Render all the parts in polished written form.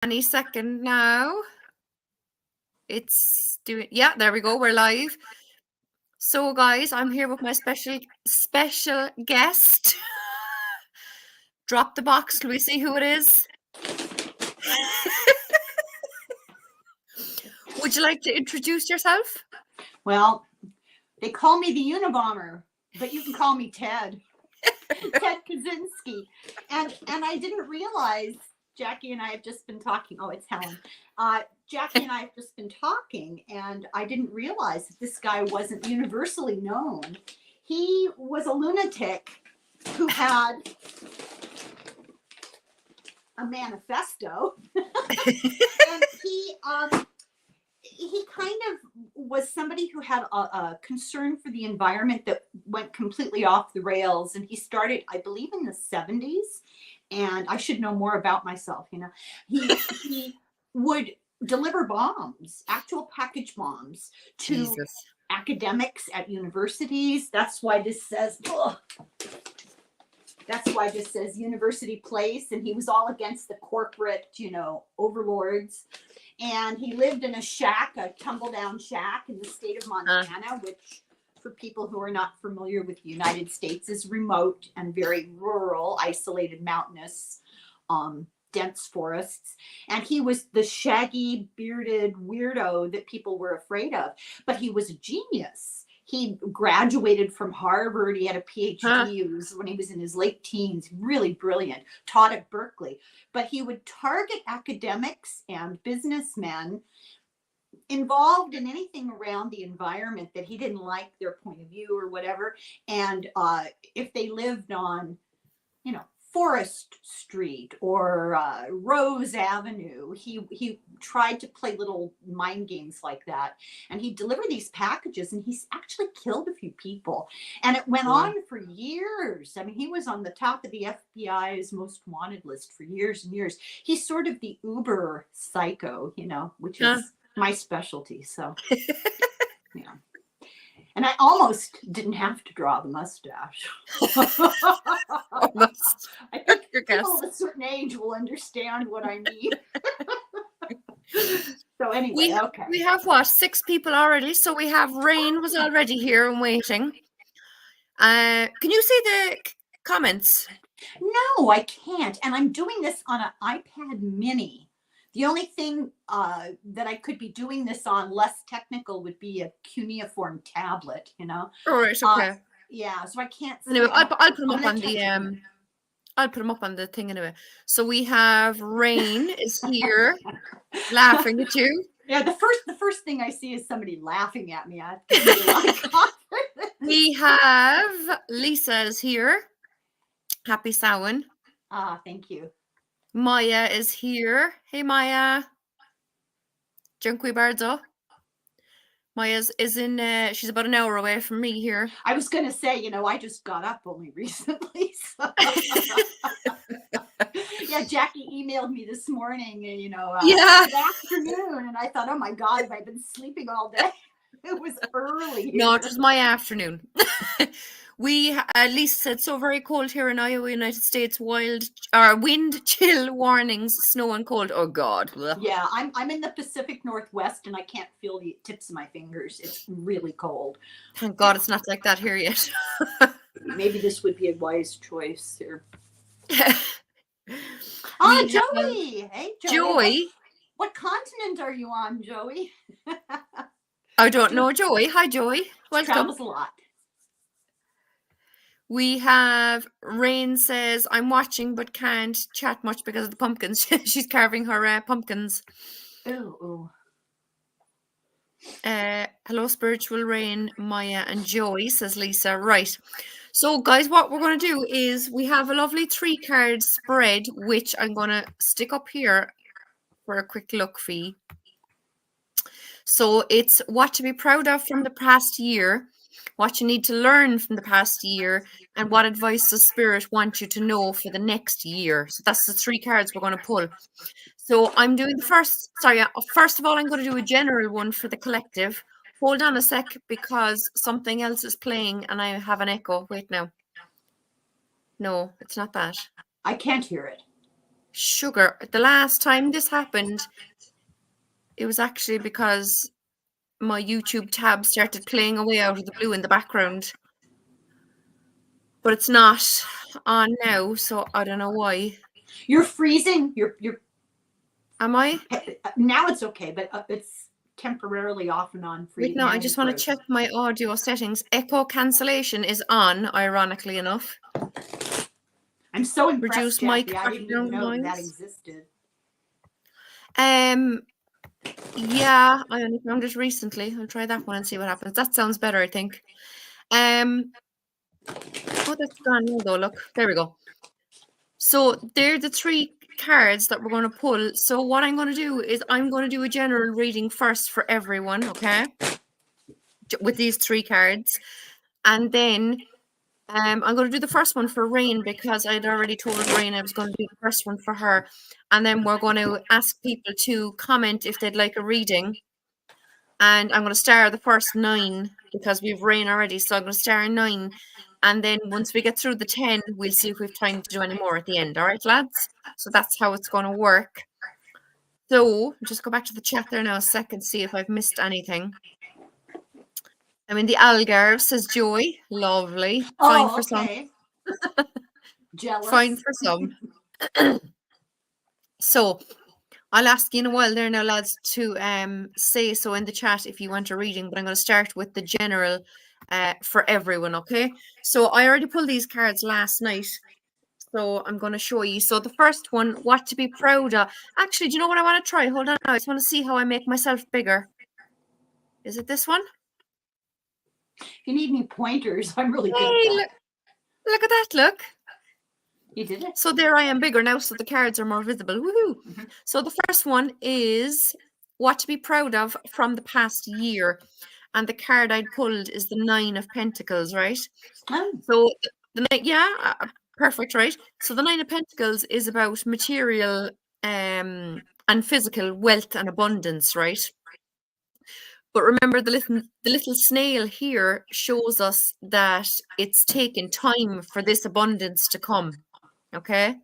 Any second now. It's doing, yeah, there we go. We're live. So guys, I'm here with my special guest. Drop the box. Can we see who it is? Would you like to introduce yourself? Well, they call me the Unabomber, but you can call me Ted. Ted Kaczynski. And I didn't realize Jackie and I have just been talking. Oh, it's Helen. Jackie and I have just been talking, and I didn't realize that this guy wasn't universally known. He was a lunatic who had a manifesto, and he kind of was somebody who had a concern for the environment that went completely off the rails. And he started, I believe, in the 70s. And I should know more about myself, you know. He would deliver bombs, actual package bombs, to Jesus. academics at universities. That's why this says, University Place. And he was all against the corporate, overlords. And he lived in a shack, a tumble-down shack in the state of Montana, which, for people who are not familiar with the United States, is remote and very rural, isolated, mountainous, dense forests. And he was the shaggy, bearded weirdo that people were afraid of. But he was a genius. He graduated from Harvard. He had a PhD when he was in his late teens, really brilliant, taught at Berkeley. But he would target academics and businessmen involved in anything around the environment that he didn't like their point of view or whatever. And if they lived on, Forest Street or Rose Avenue, he tried to play little mind games like that. And he'd deliver these packages, and he's actually killed a few people. And it went on for years. I mean, he was on the top of the FBI's most wanted list for years and years. He's sort of the uber psycho, which is my specialty. So, yeah. And I almost didn't have to draw the mustache. Almost. I think people of a certain age will understand what I mean. So anyway, we have what, 6 people already. So we have Rain was already here and waiting. Can you see the comments? No, I can't. And I'm doing this on an iPad mini. The only thing that I could be doing this on, less technical, would be a cuneiform tablet, All right, okay. Yeah, so I can't. Anyway, I'll put them up on the I'll put them up on the thing anyway. So we have Rain is here, laughing at you. Yeah, the first thing I see is somebody laughing at me. We have Lisa is here. Happy Samhain. Thank you. Maya is here. Hey, Maya. Dziękuję bardzo. Maya is in, she's about an hour away from me here. I was going to say, I just got up only recently. So. Yeah, Jackie emailed me this morning, good afternoon. And I thought, oh my God, have I been sleeping all day? It was early here. No, it was my afternoon. Lisa said, so very cold here in Iowa, United States, wind chill warnings, snow and cold. Oh God. Yeah, I'm in the Pacific Northwest, and I can't feel the tips of my fingers. It's really cold. Thank God it's not like that here yet. Maybe this would be a wise choice here. Joey. Hey, Joey. Joey. What continent are you on, Joey? I don't know, Joey. Hi, Joey. Welcome. Travels a lot. We have Rain says, I'm watching but can't chat much because of the pumpkins. She's carving her pumpkins. Oh. Hello, Spiritual Rain, Maya, and Joey, says Lisa. Right. So, guys, what we're going to do is we have a lovely 3-card spread, which I'm going to stick up here for a quick look for you. So it's what to be proud of from the past year, what you need to learn from the past year, and what advice the Spirit wants you to know for the next year. So that's the 3 cards we're going to pull. So I'm doing first of all, I'm going to do a general one for the collective. Hold on a sec, because something else is playing and I have an echo. Wait now. No, it's not that. I can't hear it. Sugar. The last time this happened, it was actually because my YouTube tab started playing away out of the blue in the background. But it's not on now, so I don't know why. You're freezing. You're Am I? now it's okay, but it's temporarily off and on for Wait, you. no, I just want to check my audio settings. Echo cancellation is on, ironically enough. I'm so impressed, Reduce Jackie. mic I didn't even know that noise. existed. Yeah, I only found it recently. I'll try that one and see what happens. That sounds better, I think. Oh, that's gone now though. Look, there we go. So they're the 3 cards that we're going to pull. So what I'm going to do is I'm going to do a general reading first for everyone, okay? With these 3 cards. And then I'm going to do the first one for Rain because I'd already told Rain I was going to do the first one for her. And then we're going to ask people to comment if they'd like a reading. And I'm going to star the first 9 because we've Rain already. So I'm going to star 9. And then once we get through the 10, we'll see if we've time to do any more at the end. All right, lads? So that's how it's going to work. So just go back to the chat there now a second, see if I've missed anything. I mean, the Algarve says Joy. Lovely. Fine for some. Jealous. Fine for some. So I'll ask you in a while there now, lads, to say so in the chat if you want a reading, but I'm going to start with the general for everyone, okay? So I already pulled these cards last night, so I'm going to show you. So the first one, what to be proud of. Actually, do you know what I want to try? Hold on, I just want to see how I make myself bigger. Is it this one? If you need any pointers, I'm really good at that. Look at that, look. You did it. So there I am bigger now, so the cards are more visible. Woohoo! Mm-hmm. So the first one is what to be proud of from the past year. And the card I'd pulled is the 9 of Pentacles, right? Oh. So perfect, right? So the 9 of Pentacles is about material and physical wealth and abundance, right? But remember, the little snail here shows us that it's taken time for this abundance to come. Okay,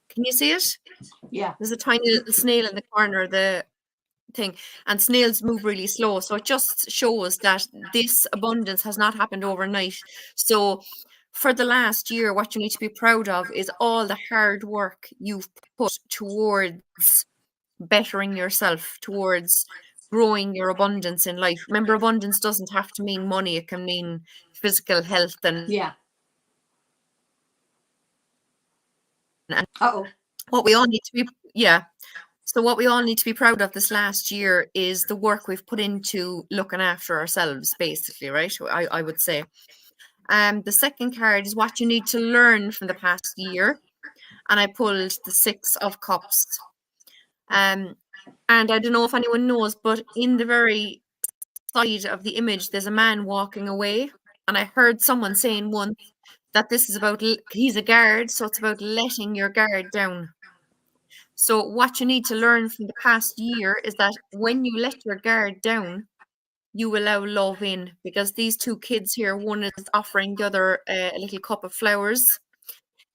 can you see it? Yeah. There's a tiny little snail in the corner of the thing, and snails move really slow. So it just shows that this abundance has not happened overnight. So for the last year, what you need to be proud of is all the hard work you've put towards bettering yourself, towards growing your abundance in life. Remember, abundance doesn't have to mean money. It can mean physical health and what we all need to be so what we all need to be proud of this last year is the work we've put into looking after ourselves, basically, right? I would say. The second card is what you need to learn from the past year, and I pulled the 6 of Cups. And I don't know if anyone knows, but in the very side of the image, there's a man walking away. And I heard someone saying once that this is about, he's a guard, so it's about letting your guard down. So what you need to learn from the past year is that when you let your guard down, you allow love in, because these 2 kids here, one is offering the other a little cup of flowers.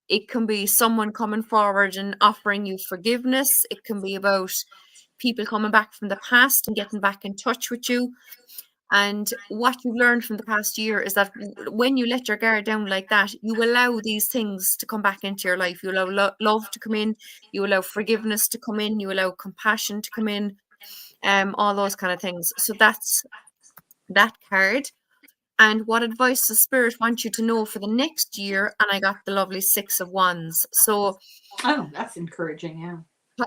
It can be someone coming forward and offering you forgiveness. It can be about people coming back from the past and getting back in touch with you. And what you've learned from the past year is that when you let your guard down like that, you allow these things to come back into your life. You allow love to come in. You allow forgiveness to come in. You allow compassion to come in. All those kind of things. So that's that card. And what advice does Spirit want you to know for the next year? And I got the lovely 6 of Wands. So, that's encouraging. Yeah.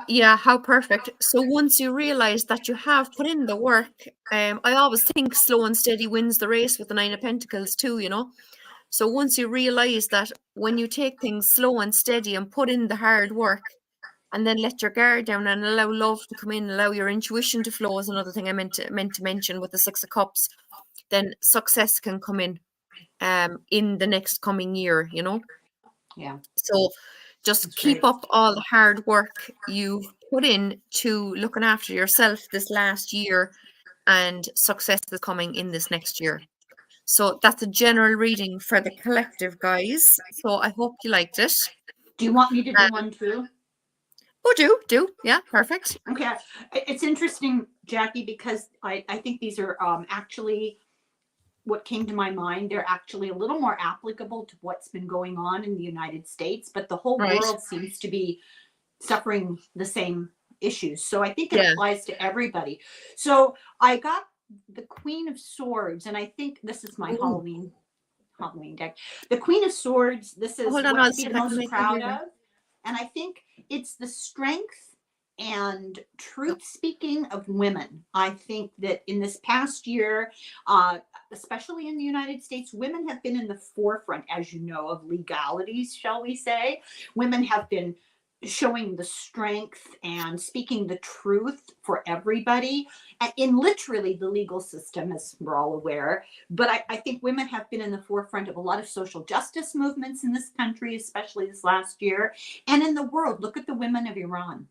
Yeah, how perfect. So once you realize that you have put in the work, I always think slow and steady wins the race with the 9 of Pentacles too, you know. So once you realize that when you take things slow and steady and put in the hard work and then let your guard down and allow love to come in, allow your intuition to flow is another thing I meant to mention with the 6 of Cups, then success can come in the next coming year, you know. Yeah. So just keep up all the hard work you've put in to looking after yourself this last year, and success is coming in this next year. So that's a general reading for the collective, guys. So I hope you liked it. Do you want me to do one too? Oh, do. Yeah, perfect. Okay. It's interesting, Jackie, because I think these are actually what came to my mind. They're actually a little more applicable to what's been going on in the United States, but the whole Right. world seems to be suffering the same issues. So I think it Yeah. applies to everybody. So I got the Queen of Swords, and I think this is my Ooh. Halloween deck. The Queen of Swords, this is Hold on, what I'll to be see if I can most make it proud bigger. of. And I think it's the strength and truth speaking of women. I think that in this past year, especially in the United States, women have been in the forefront, as you know, of legalities, shall we say. Women have been showing the strength and speaking the truth for everybody in literally the legal system, as we're all aware. But I think women have been in the forefront of a lot of social justice movements in this country, especially this last year, and in the world. Look at the women of Iran,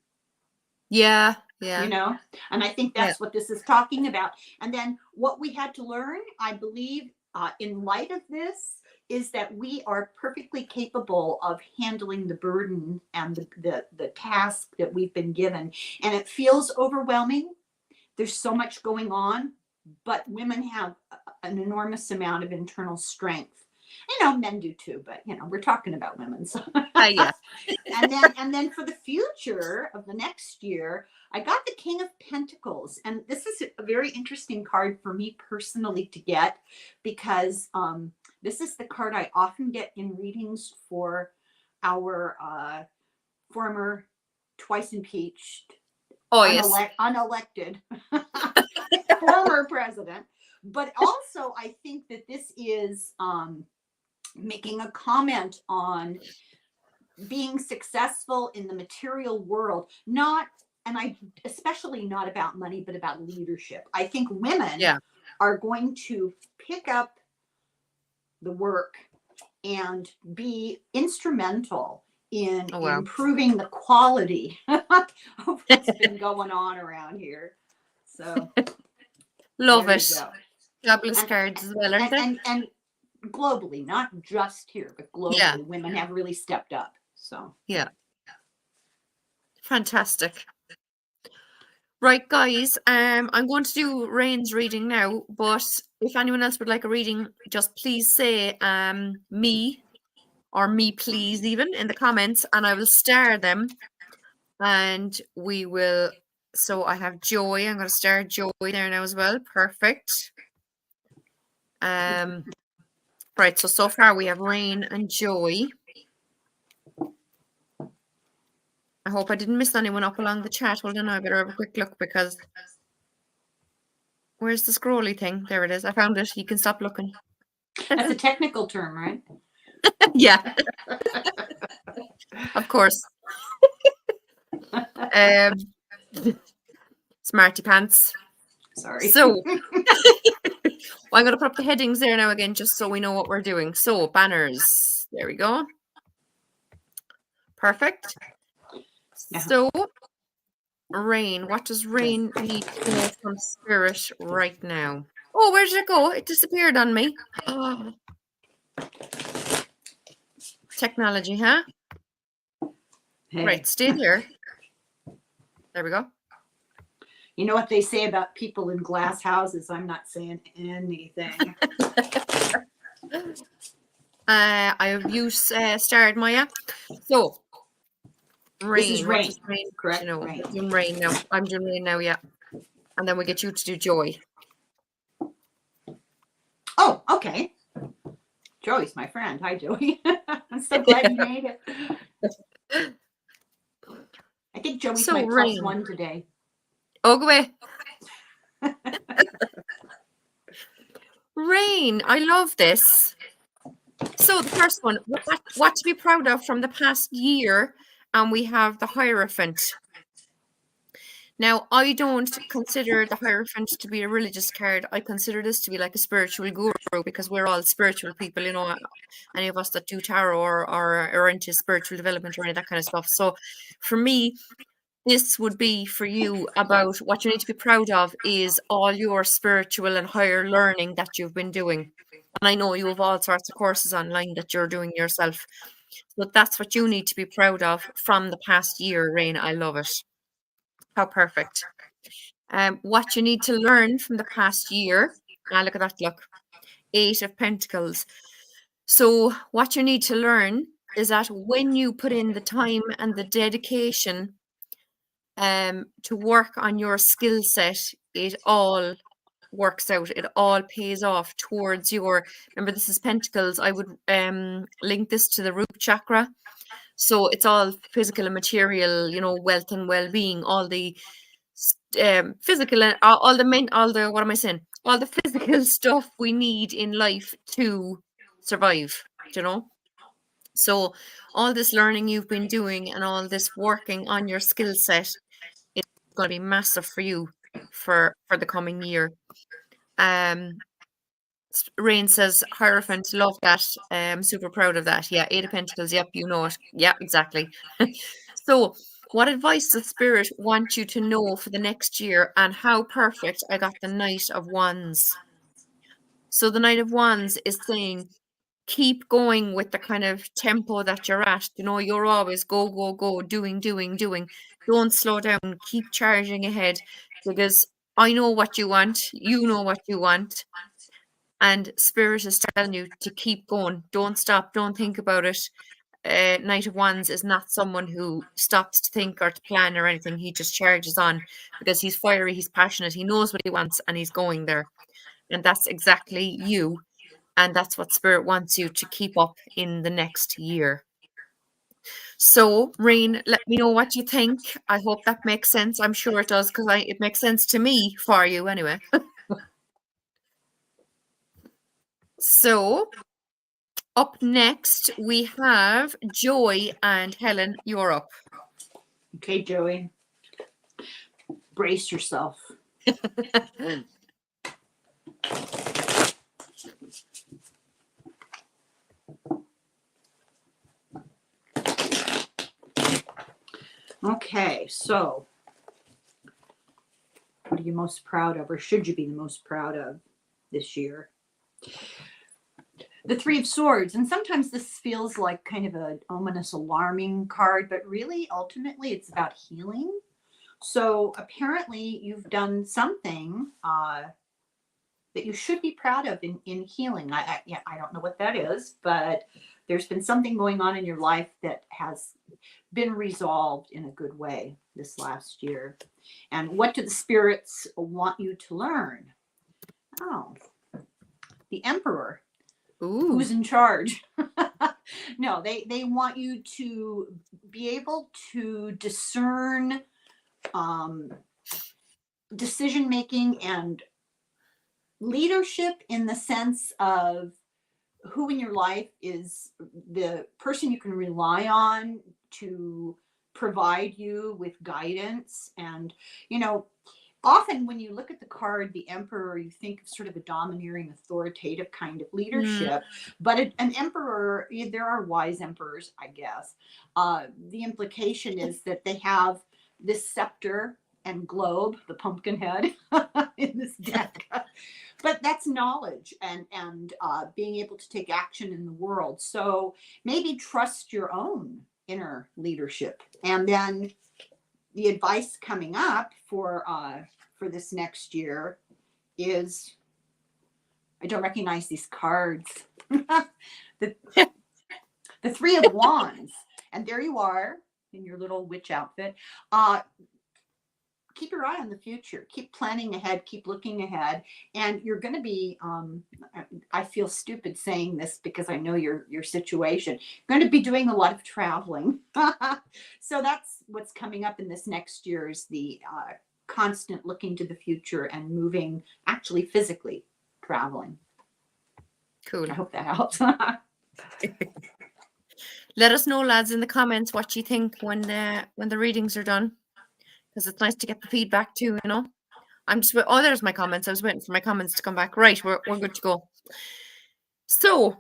Yeah, you yeah, know, and I think yeah. that's what this is talking about. And then what we had to learn, I believe, in light of this, is that we are perfectly capable of handling the burden and the task that we've been given. And it feels overwhelming. There's so much going on, but women have an enormous amount of internal strength. You know, men do too, but you know, we're talking about women. So Yeah. and then for the future of the next year, I got the King of Pentacles, and this is a very interesting card for me personally to get, because this is the card I often get in readings for our former twice impeached Oh, yes. unelected former president. But also, I think that this is making a comment on being successful in the material world, not, and I especially not about money, but about leadership. I think women Yeah. are going to pick up the work and be instrumental in Oh, wow. improving the quality of what's been going on around here. So Love there you it. go. Fabulous And cards as well, aren't and they? and globally, not just here, but Yeah, globally, women have really stepped up. So yeah. Fantastic. Right, guys. I'm going to do Rain's reading now, but if anyone else would like a reading, just please say me or me please even in the comments, and I will star them, and we will. So I have Joy. I'm going to star Joy there now as well. Perfect. Right. So far we have Rain and Joy. I hope I didn't miss anyone up along the chat. Hold on, I better have a quick look, because where's the scrolly thing? There it is. I found it. You can stop looking. that's a technical term, right? Yeah, of course. Smarty pants. Sorry. So I'm going to put up the headings there now again, just so we know what we're doing. So banners. There we go. Perfect. Yeah. So Rain, what does Rain need to know from Spirit right now? Oh, where did it go? It disappeared on me. Oh. Technology, huh? Hey. Right, stay there. There we go. You know what they say about people in glass houses? I'm not saying anything. I have you starred Maya. So Rain. This is what Rain, does Rain correct? You know, Rain. I'm doing Rain now. I'm doing Rain now, yeah. And then we get you to do Joy. Oh, okay. Joey's my friend. Hi, Joey. I'm so glad you made it. I think Joey's So my plus Rain. one today. Oh, go away. Rain, I love this. So the first one, what to be proud of from the past year, and we have the Hierophant. Now, I don't consider the Hierophant to be a religious card. I consider this to be like a spiritual guru, because we're all spiritual people, you know, any of us that do tarot or are into spiritual development or any of that kind of stuff. So for me, this would be for you about what you need to be proud of is all your spiritual and higher learning that you've been doing. And I know you have all sorts of courses online that you're doing yourself. So that's what you need to be proud of from the past year, Rain. I love it. How perfect. What you need to learn from the past year. Look at that, look. 8 of Pentacles. So what you need to learn is that when you put in the time and the dedication to work on your skill set, it all works out. It all pays off towards your, remember this is Pentacles. I would link this to the root chakra. So it's all physical and material, you know, wealth and well-being, all the physical and all the what am I saying? All the physical stuff we need in life to survive, you know. So all this learning you've been doing and all this working on your skill set is going to be massive for you for the coming year. Rain says, Hierophant, love that. Super proud of that. Yeah, 8 of Pentacles. Yep, you know it. Yeah, exactly. So, what advice does Spirit want you to know for the next year? And how perfect I got the Knight of Wands. So, the Knight of Wands is saying, keep going with the kind of tempo that you're at. You know, you're always go, go, go, doing. Don't slow down. Keep charging ahead because I know what you want. You know what you want. And Spirit is telling you to keep going. Don't stop. Don't think about it. Knight of Wands is not someone who stops to think or to plan or anything. He just charges on because he's fiery, he's passionate, he knows what he wants, and he's going there. And that's exactly you. And that's what Spirit wants you to keep up in the next year. So, Rain, let me know what you think. I hope that makes sense. I'm sure it does because it makes sense to me for you anyway. So, up next, we have Joy and Helen. You're up. Okay, Joey. Brace yourself. Okay, so what are you most proud of, or should you be the most proud of this year? The Three of Swords. And sometimes this feels like kind of an ominous, alarming card, but really, ultimately, it's about healing. So apparently you've done something that you should be proud of in healing. I don't know what that is, but there's been something going on in your life that has been resolved in a good way this last year. And what do the spirits want you to learn? Oh, the Emperor. Ooh. Who's in charge? No, they want you to be able to discern decision making and leadership in the sense of who in your life is the person you can rely on to provide you with guidance. And, you know, often when you look at the card, the Emperor, you think of sort of a domineering, authoritative kind of leadership. But an emperor, there are wise emperors, I guess. The implication is that they have this scepter and globe, the pumpkin head in this deck. But that's knowledge and being able to take action in the world. So maybe trust your own inner leadership. And then the advice coming up for this next year is, I don't recognize these cards. the Three of Wands. And there you are in your little witch outfit. Keep your eye on the future. Keep planning ahead. Keep looking ahead. And you're going to be, I feel stupid saying this because I know your situation. You're going to be doing a lot of traveling. So that's what's coming up in this next year is the constant looking to the future and moving, actually physically traveling. Cool. I hope that helps. Let us know, lads, in the comments what you think when the readings are done. Because it's nice to get the feedback too, you know. I'm just there's my comments. I was waiting for my comments to come back. Right, we're good to go. So,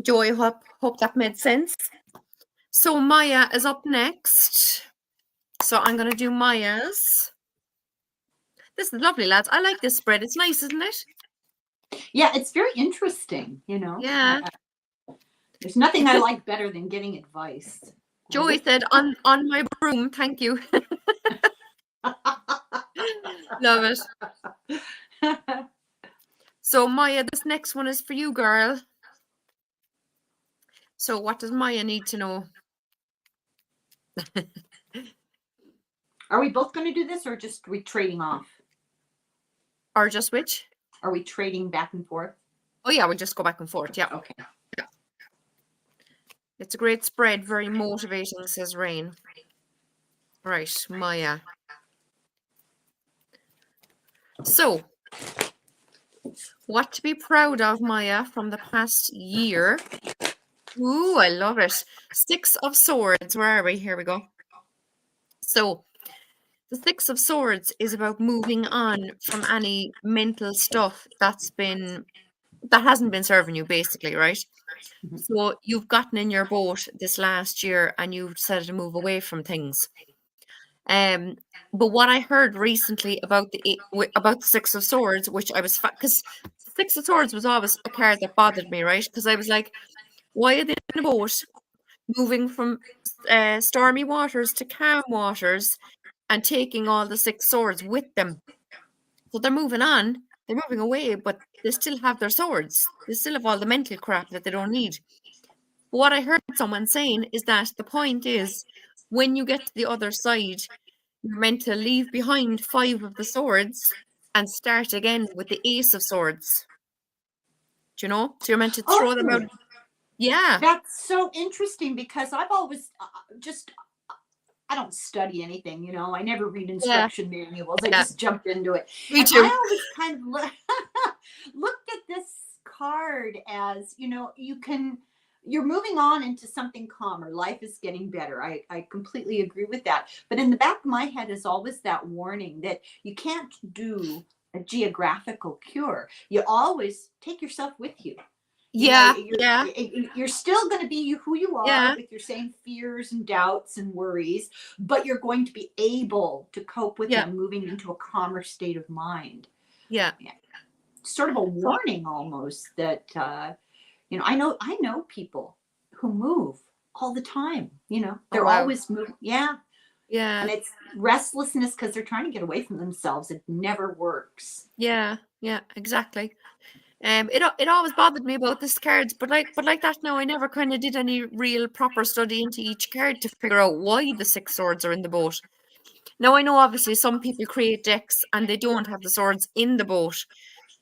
Joy, hope that made sense. So Maya is up next. So I'm gonna do Maya's. This is lovely, lads. I like this spread. It's nice, isn't it? Yeah, it's very interesting, you know. Yeah. There's nothing I like better than getting advice. Joey said, on my broom, thank you. Love it. So Maya, this next one is for you, girl. So what does Maya need to know? Are we both going to do this, or just we trading off? Or just which? Are we trading back and forth? Oh yeah, we'll just go back and forth. Yeah. Okay. Yeah. It's a great spread, very motivating, says Rain. Right, Maya. So, what to be proud of, Maya, from the past year? Ooh, I love it. 6 of Swords. Where are we? Here we go. So, the 6 of Swords is about moving on from any mental stuff that hasn't been serving you, basically, right? Mhm. So you've gotten in your boat this last year and you've decided to move away from things. But what I heard recently about the 6 of Swords, which I was because 6 of Swords was always a card that bothered me, right? Because I was like, why are they in a boat moving from stormy waters to calm waters and taking all the 6 swords with them? So they're moving on, they're moving away, but they still have their swords. They still have all the mental crap that they don't need. But what I heard someone saying is that the point is, when you get to the other side, you're meant to leave behind 5 of the swords and start again with the Ace of Swords. Do you know? So you're meant to throw them out. Yeah. That's so interesting, because I've always I don't study anything, you know. I never read instruction manuals. I just jumped into it. Me and too. I always kind of looked at this card as, you know, you're moving on into something calmer. Life is getting better. I completely agree with that. But in the back of my head is always that warning that you can't do a geographical cure. You always take yourself with you. Yeah, You're still going to be who you are with your same fears and doubts and worries, but you're going to be able to cope with them, moving into a calmer state of mind. Yeah. Sort of a warning almost that, you know, I know people who move all the time, you know, they're always moving. Yeah. Yeah. And it's restlessness because they're trying to get away from themselves. It never works. Yeah. Yeah, exactly. It always bothered me about this cards, but like that now, I never kind of did any real proper study into each card to figure out why the 6 swords are in the boat. Now I know obviously some people create decks and they don't have the swords in the boat,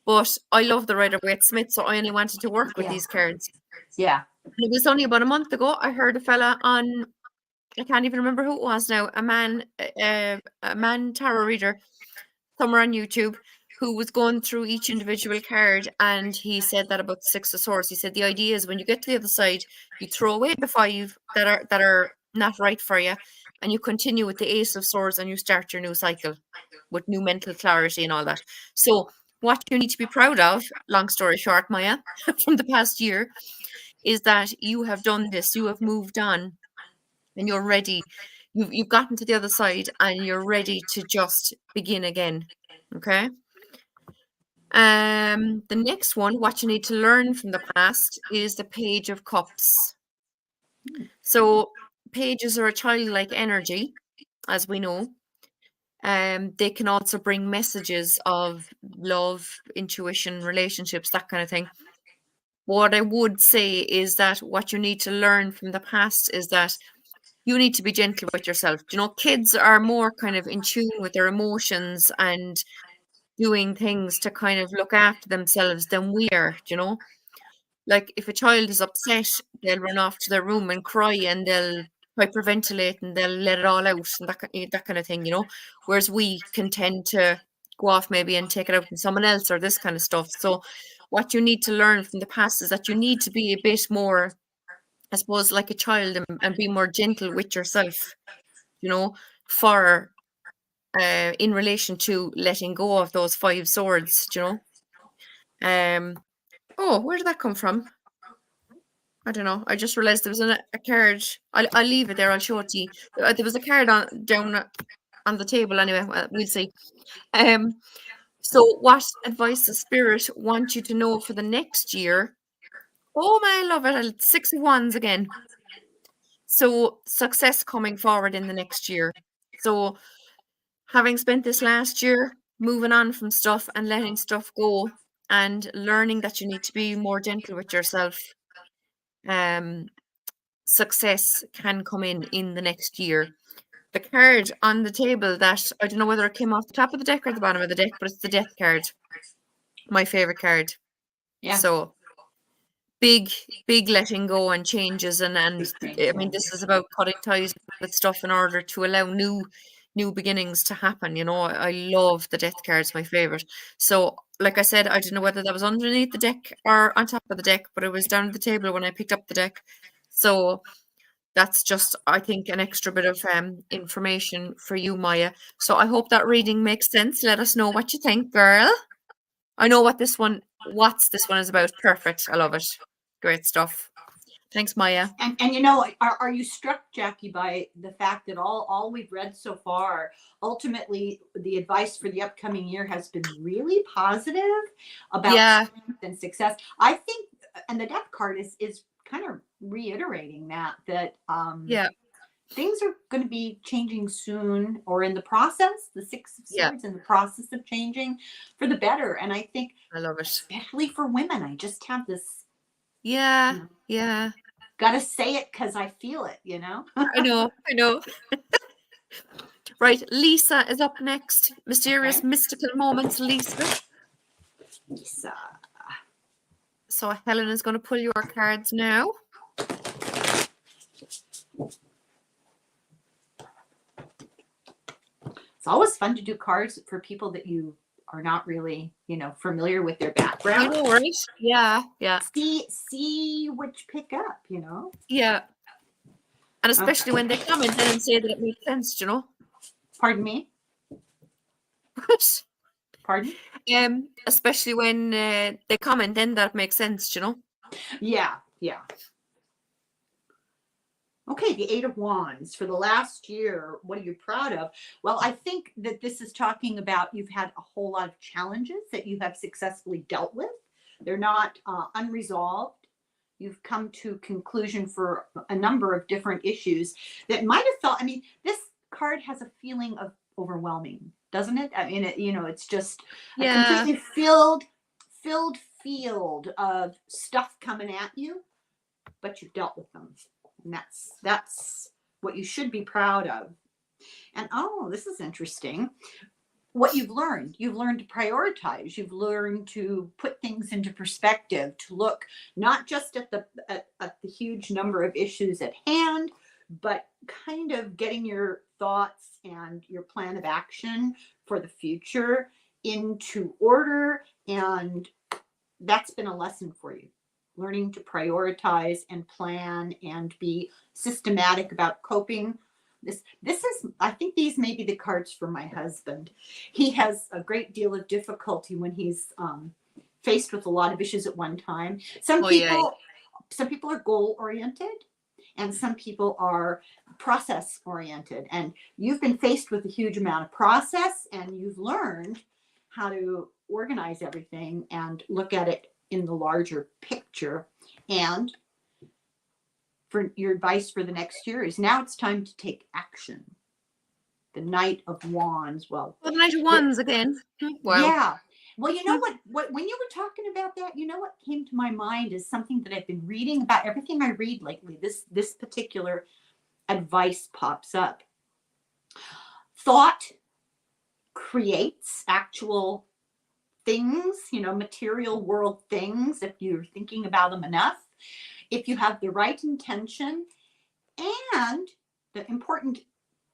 but I love the Rider-Waite-Smith, so I only wanted to work with these cards. Yeah. It was only about a month ago I heard a fella on, I can't even remember who it was now, a man tarot reader somewhere on YouTube, who was going through each individual card, and he said that about the 6 of Swords. He said the idea is when you get to the other side, you throw away the 5 that are not right for you, and you continue with the Ace of Swords, and you start your new cycle with new mental clarity and all that. So what you need to be proud of, long story short, Maya, from the past year, is that you have done this. You have moved on, and you're ready. You've gotten to the other side, and you're ready to just begin again. Okay. The next one, what you need to learn from the past, is the Page of Cups. So pages are a childlike energy, as we know. They can also bring messages of love, intuition, relationships, that kind of thing. What I would say is that what you need to learn from the past is that you need to be gentle with yourself. You know, kids are more kind of in tune with their emotions and doing things to kind of look after themselves than we are, you know. Like if a child is upset, they'll run off to their room and cry, and they'll hyperventilate and they'll let it all out and that kind of thing, you know. Whereas we can tend to go off maybe and take it out on someone else or this kind of stuff. So what you need to learn from the past is that you need to be a bit more, I suppose, like a child, and be more gentle with yourself, you know, for in relation to letting go of those 5 swords, you know. Oh, where did that come from? I don't know. I just realized there was a card. I'll leave it there. I'll show it to you. There was a card down on the table anyway. Well, we'll see. So what advice the spirit wants you to know for the next year Oh my, I love it. 6 of Wands again. So success coming forward in the next year. So having spent this last year moving on from stuff and letting stuff go and learning that you need to be more gentle with yourself, success can come in the next year. The card on the table that I don't know whether it came off the top of the deck or the bottom of the deck, but it's the Death card. My favorite card. Yeah. So big letting go and changes, and I mean, this is about cutting ties with stuff in order to allow new beginnings to happen. You know, I love the Death card. It's my favorite. So like I said, I don't know whether that was underneath the deck or on top of the deck, but it was down at the table when I picked up the deck. So that's just, I think, an extra bit of information for you, Maya. So I hope that reading makes sense. Let us know what you think, girl. I know what's this one is about. Perfect. I love it. Great stuff. Thanks, Maya. And you know, are you struck, Jackie, by the fact that all we've read so far, ultimately the advice for the upcoming year has been really positive about strength and success? I think, and the Death card is kind of reiterating that things are going to be changing soon, or in the process. The Six of Swords in the process of changing for the better. And I think I love it, especially for women. I just have this. Yeah. Gotta say it because I feel it, you know? I know. Right, Lisa is up next. Mysterious, mystical moments, Lisa. So Helen is going to pull your cards now. It's always fun to do cards for people that you are not really, familiar with their background. You know, right? Yeah. See which pick up, Yeah. And especially when they comment and say that it makes sense, Pardon me? What? Pardon? Especially when they comment, then that makes sense, Yeah. Okay, the Eight of Wands. For the last year, what are you proud of? Well, I think that this is talking about you've had a whole lot of challenges that you have successfully dealt with. They're not unresolved. You've come to conclusion for a number of different issues that might have felt, this card has a feeling of overwhelming, doesn't it? I mean, it's just a completely filled field of stuff coming at you, but you've dealt with them. And that's what you should be proud of. And this is interesting. What you've learned to prioritize. You've learned to put things into perspective, to look not just at the huge number of issues at hand, but kind of getting your thoughts and your plan of action for the future into order. And that's been a lesson for you. Learning to prioritize and plan and be systematic about coping. This is, I think these may be the cards for my husband. He has a great deal of difficulty when he's faced with a lot of issues at one time. Some people are goal oriented, and some people are process oriented. And you've been faced with a huge amount of process, and you've learned how to organize everything and look at it in the larger picture. And for your advice for the next year is now it's time to take action. The Knight of Wands. Well, the Knight of Wands again. Wow. Yeah. Well, you know what when you were talking about that, what came to my mind is something that I've been reading about. Everything I read lately, this particular advice pops up. Thought creates actual things, material world things, if you're thinking about them enough, if you have the right intention. And the important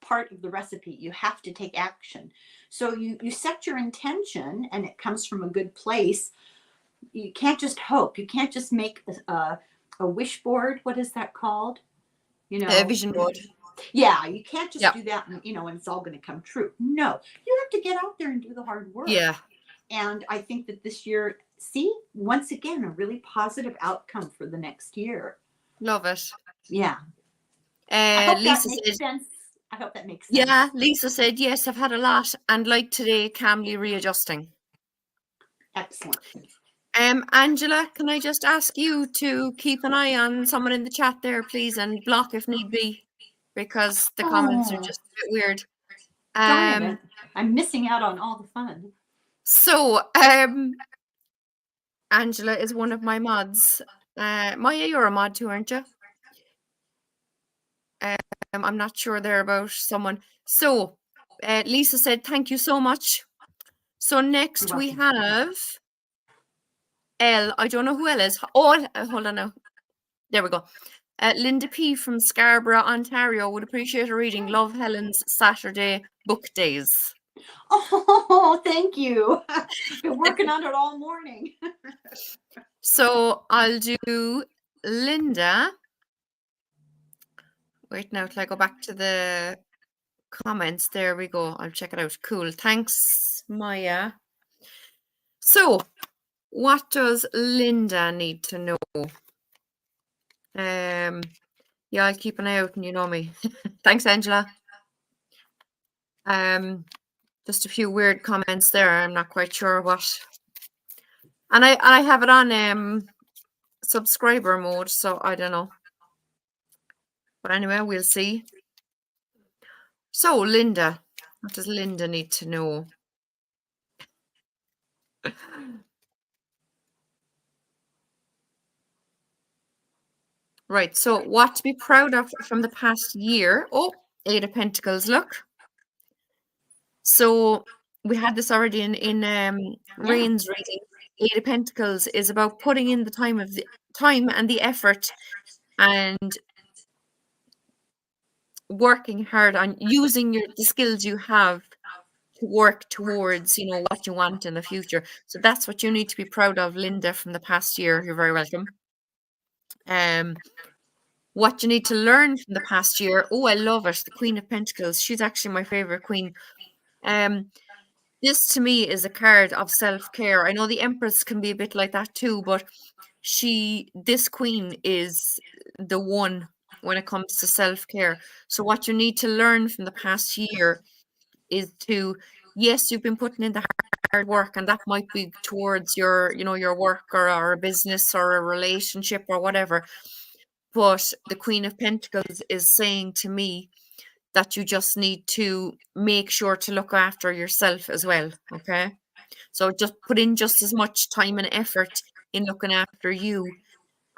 part of the recipe, you have to take action. So you set your intention and it comes from a good place. You can't just hope. You can't just make a wish board. What is that called? A vision board. Yeah, you can't just do that and it's all going to come true. No, you have to get out there and do the hard work. Yeah. And I think that this year, once again, a really positive outcome for the next year. Love it. Yeah. I hope Lisa that makes sense. I hope that makes sense. Yeah, Lisa said, yes, I've had a lot. And like today, calmly readjusting. Excellent. Angela, can I just ask you to keep an eye on someone in the chat there, please, and block if need be, because the comments are just a bit weird. Darn it. I'm missing out on all the fun. So, Angela is one of my mods. Maya, you're a mod too, aren't you? I'm not sure there about someone. So, Lisa said, thank you so much. So next we have Elle. I don't know who Elle is. Oh, hold on now. There we go. Linda P from Scarborough, Ontario would appreciate a reading. Love Helen's Saturday book days. Oh, thank you. Been working on it all morning. So I'll do Linda. Wait now till I go back to the comments. There we go. I'll check it out. Cool. Thanks, Maya. So what does Linda need to know? Yeah, I'll keep an eye out and you know me. Thanks, Angela. Just a few weird comments there. I'm not quite sure what. And I have it on subscriber mode, so I don't know. But anyway, we'll see. So, Linda, what does Linda need to know? Right, so what to be proud of from the past year. Oh, Eight of Pentacles, look. So we had this already in Rain's reading. Eight of Pentacles is about putting in the time and the effort and working hard on using the skills you have to work towards, you know, what you want in the future. So that's what you need to be proud of, Linda, from the past year. You're very welcome. What you need to learn from the past year. Oh, I love it. The Queen of Pentacles. She's actually my favorite queen. This to me is a card of self-care. I know the Empress can be a bit like that too, but this queen is the one when it comes to self-care. So what you need to learn from the past year is to, yes, you've been putting in the hard work, and that might be towards your, you know, your work or a business or a relationship or whatever. But the Queen of Pentacles is saying to me that you just need to make sure to look after yourself as well. Okay. So just put in just as much time and effort in looking after you,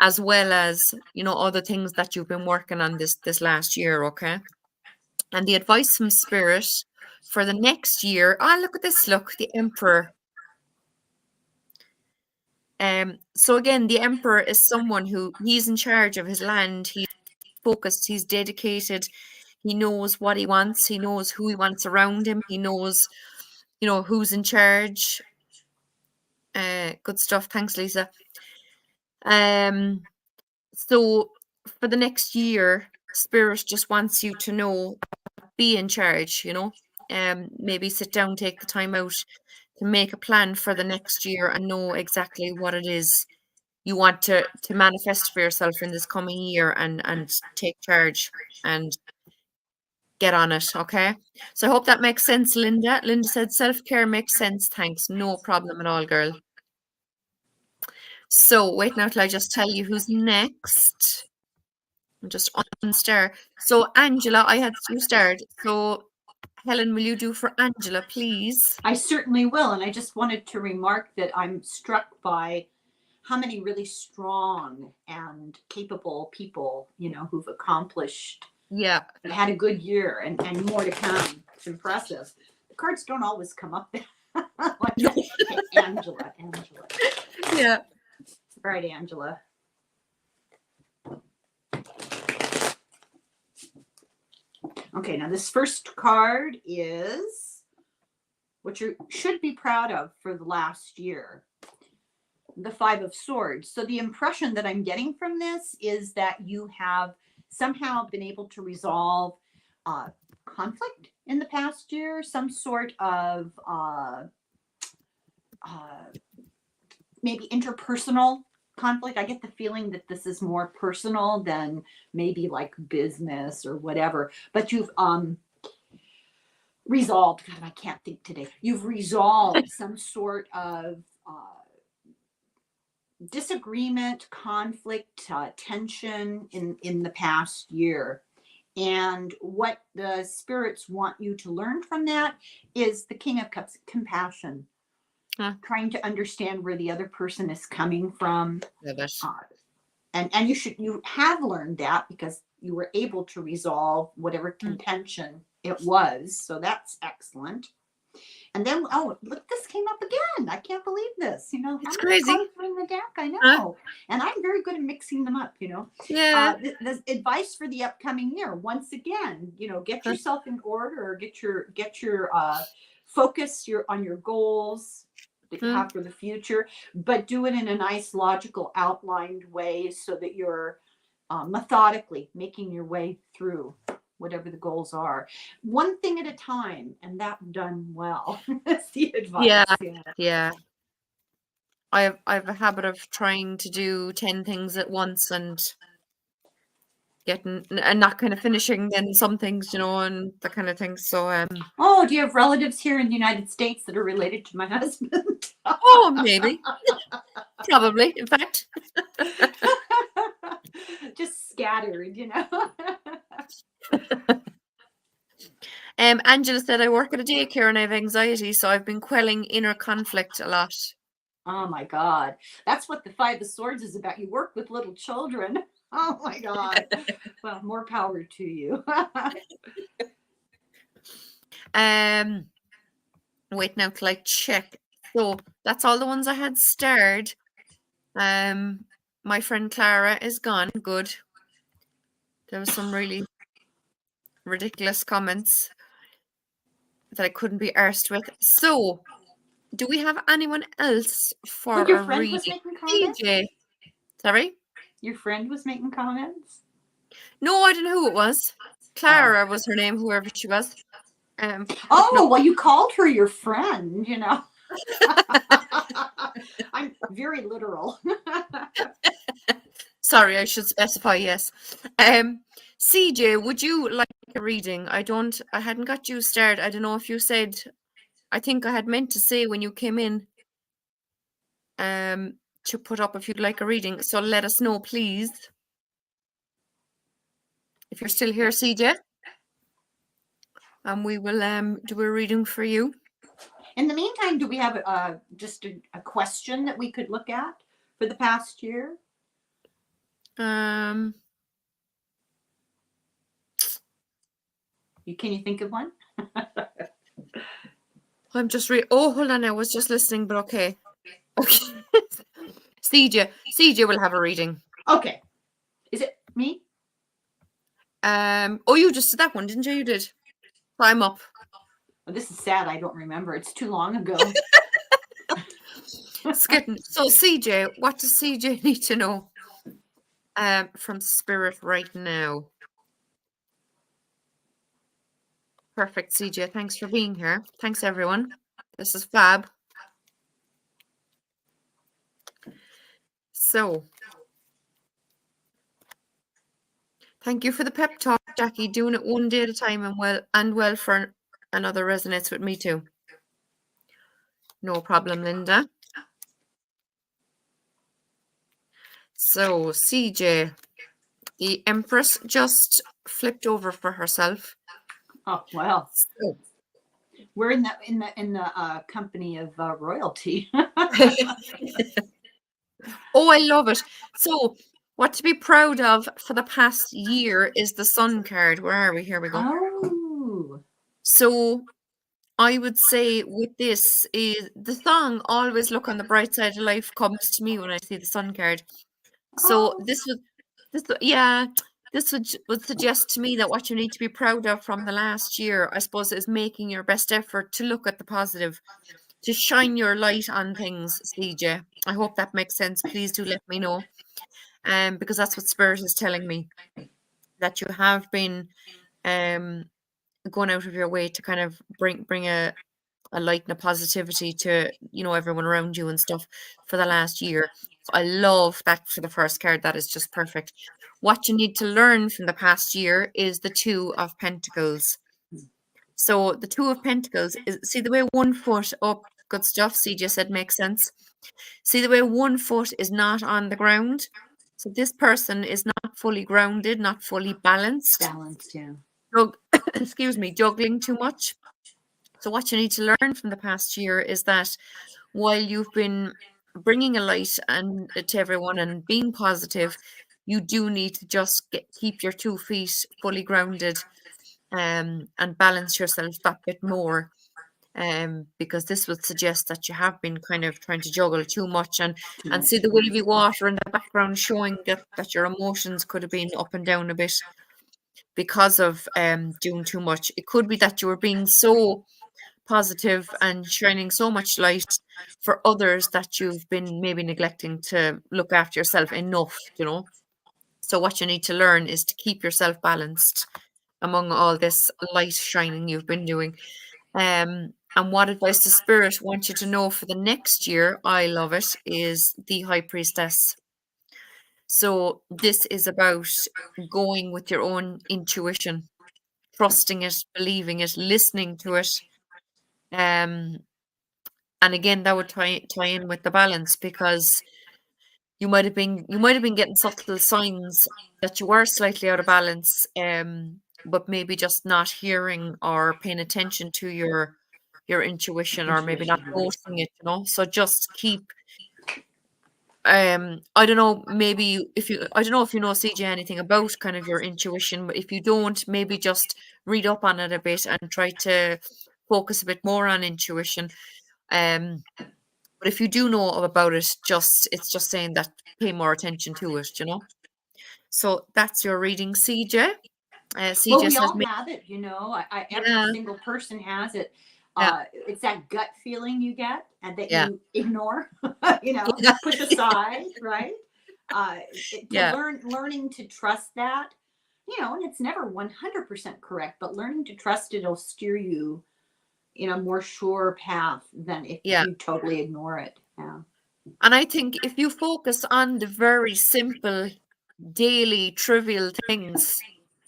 as well as, you know, other things that you've been working on this last year. Okay. And the advice from Spirit for the next year. Ah, look at this. Look, the Emperor. So again, the Emperor is someone who he's in charge of his land. He's focused. He's dedicated. He knows what he wants. He knows who he wants around him. He knows, you know, who's in charge. Good stuff. Thanks, Lisa. So for the next year, Spirit just wants you to know, be in charge, you know. Maybe sit down, take the time out to make a plan for the next year and know exactly what it is you want to manifest for yourself in this coming year, and take charge and get on it. Okay. So I hope that makes sense, Linda. Linda said self-care makes sense. Thanks. No problem at all, girl. So wait now till I just tell you who's next. I'm just on star. So Angela, I had you starred. So Helen, will you do for Angela, please? I certainly will. And I just wanted to remark that I'm struck by how many really strong and capable people, you know, who've accomplished, had a good year, and more to come. It's impressive. The cards don't always come up there. Angela. Yeah. All right, Angela. Okay, now this first card is what you should be proud of for the last year. The Five of Swords. So the impression that I'm getting from this is that you have somehow been able to resolve conflict in the past year, some sort of maybe interpersonal conflict. I get the feeling that this is more personal than maybe like business or whatever, but you've resolved, God, I can't think today. You've resolved some sort of disagreement, conflict, tension in the past year. And what the spirits want you to learn from that is the King of Cups, compassion, trying to understand where the other person is coming from. Love it. And you have learned that because you were able to resolve whatever contention it was. So that's excellent. And then, oh, look, this came up again. I can't believe this. It's crazy. In the deck, I know. And I'm very good at mixing them up. Yeah. The advice for the upcoming year. Once again, get yourself in order, or get your focus on your goals that you have for the future, but do it in a nice, logical, outlined way so that you're methodically making your way through whatever the goals are, one thing at a time, and that done well. That's the advice. Yeah. I have a habit of trying to do 10 things at once and not kind of finishing then some things, and that kind of thing. So oh, do you have relatives here in the United States that are related to my husband? Oh, maybe. Probably, in fact. Just scattered, Angela said, I work at a daycare and I have anxiety, so I've been quelling inner conflict a lot. Oh my God. That's what the Five of Swords is about. You work with little children. Oh my God. Well, more power to you. Wait now till I check. So that's all the ones I had starred. My friend Clara is gone. Good. There was some really ridiculous comments that I couldn't be arsed with. So, do we have anyone else for your a friend reading? was making comments? CJ. Sorry? Your friend was making comments? No, I don't know who it was. Clara was her name, whoever she was. Well, you called her your friend, I'm very literal. Sorry, I should specify, yes. CJ, would you like a reading? I hadn't got you started. I don't know if you said, I think I had meant to say when you came in to put up if you'd like a reading. So let us know, please. If you're still here, CJ. And we will do a reading for you. In the meantime, do we have just a question that we could look at for the past year? Can you think of one? I'm just hold on, I was just listening, but okay. CJ will have a reading. Okay. Is it me? You just did that one, didn't you? You did. Climb up. Oh, this is sad. I don't remember. It's too long ago. So CJ, what does CJ need to know from Spirit right now? Perfect, CJ. Thanks for being here. Thanks, everyone. This is fab. So, thank you for the pep talk, Jackie. Doing it one day at a time and well for another resonates with me too. No problem, Linda. So, CJ, the Empress just flipped over for herself. Oh, well. So, we're in the company of royalty. Oh, I love it. So, what to be proud of for the past year is the Sun card. Where are we? Here we go. Oh. So, I would say with this is the song "Always Look on the Bright Side of Life" comes to me when I see the Sun card. So this would suggest to me that what you need to be proud of from the last year, I suppose, is making your best effort to look at the positive, to shine your light on things, CJ. I hope that makes sense. Please do let me know. Because that's what Spirit is telling me, that you have been going out of your way to kind of bring a light and a positivity to, everyone around you and stuff for the last year. So I love that for the first card. That is just perfect. What you need to learn from the past year is the Two of Pentacles. So the Two of Pentacles is, see the way one foot up Good stuff. CJ said makes sense. See the way one foot is not on the ground? So this person is not fully grounded, not fully balanced. Balanced, yeah. Excuse me, juggling too much. So what you need to learn from the past year is that while you've been bringing a light to everyone and being positive, you do need to just keep your 2 feet fully grounded and balance yourself that bit more. Because this would suggest that you have been kind of trying to juggle too much and see the wavy water in the background showing that your emotions could have been up and down a bit because of doing too much. It could be that you were being so positive and shining so much light for others that you've been maybe neglecting to look after yourself enough, So what you need to learn is to keep yourself balanced among all this light shining you've been doing. And what advice the Spirit wants you to know for the next year, I love it, is the High Priestess. So this is about going with your own intuition, trusting it, believing it, listening to it. And again, that would tie in with the balance, because you might have been getting subtle signs that you were slightly out of balance, but maybe just not hearing or paying attention to your intuition, or maybe not noticing it, So just keep I don't know, maybe I don't know if you know, CJ, anything about kind of your intuition, but if you don't, maybe just read up on it a bit and try to focus a bit more on intuition. But if you do know about it, it's just saying that pay more attention to it, So that's your reading, CJ. CJ Well, we says, all have it, every single person has it. It's that gut feeling you get and that you ignore, push aside, right? Learning to trust that, and it's never 100% correct, but learning to trust it'll steer you in a more sure path than if you totally ignore it. Yeah. And I think if you focus on the very simple, daily, trivial things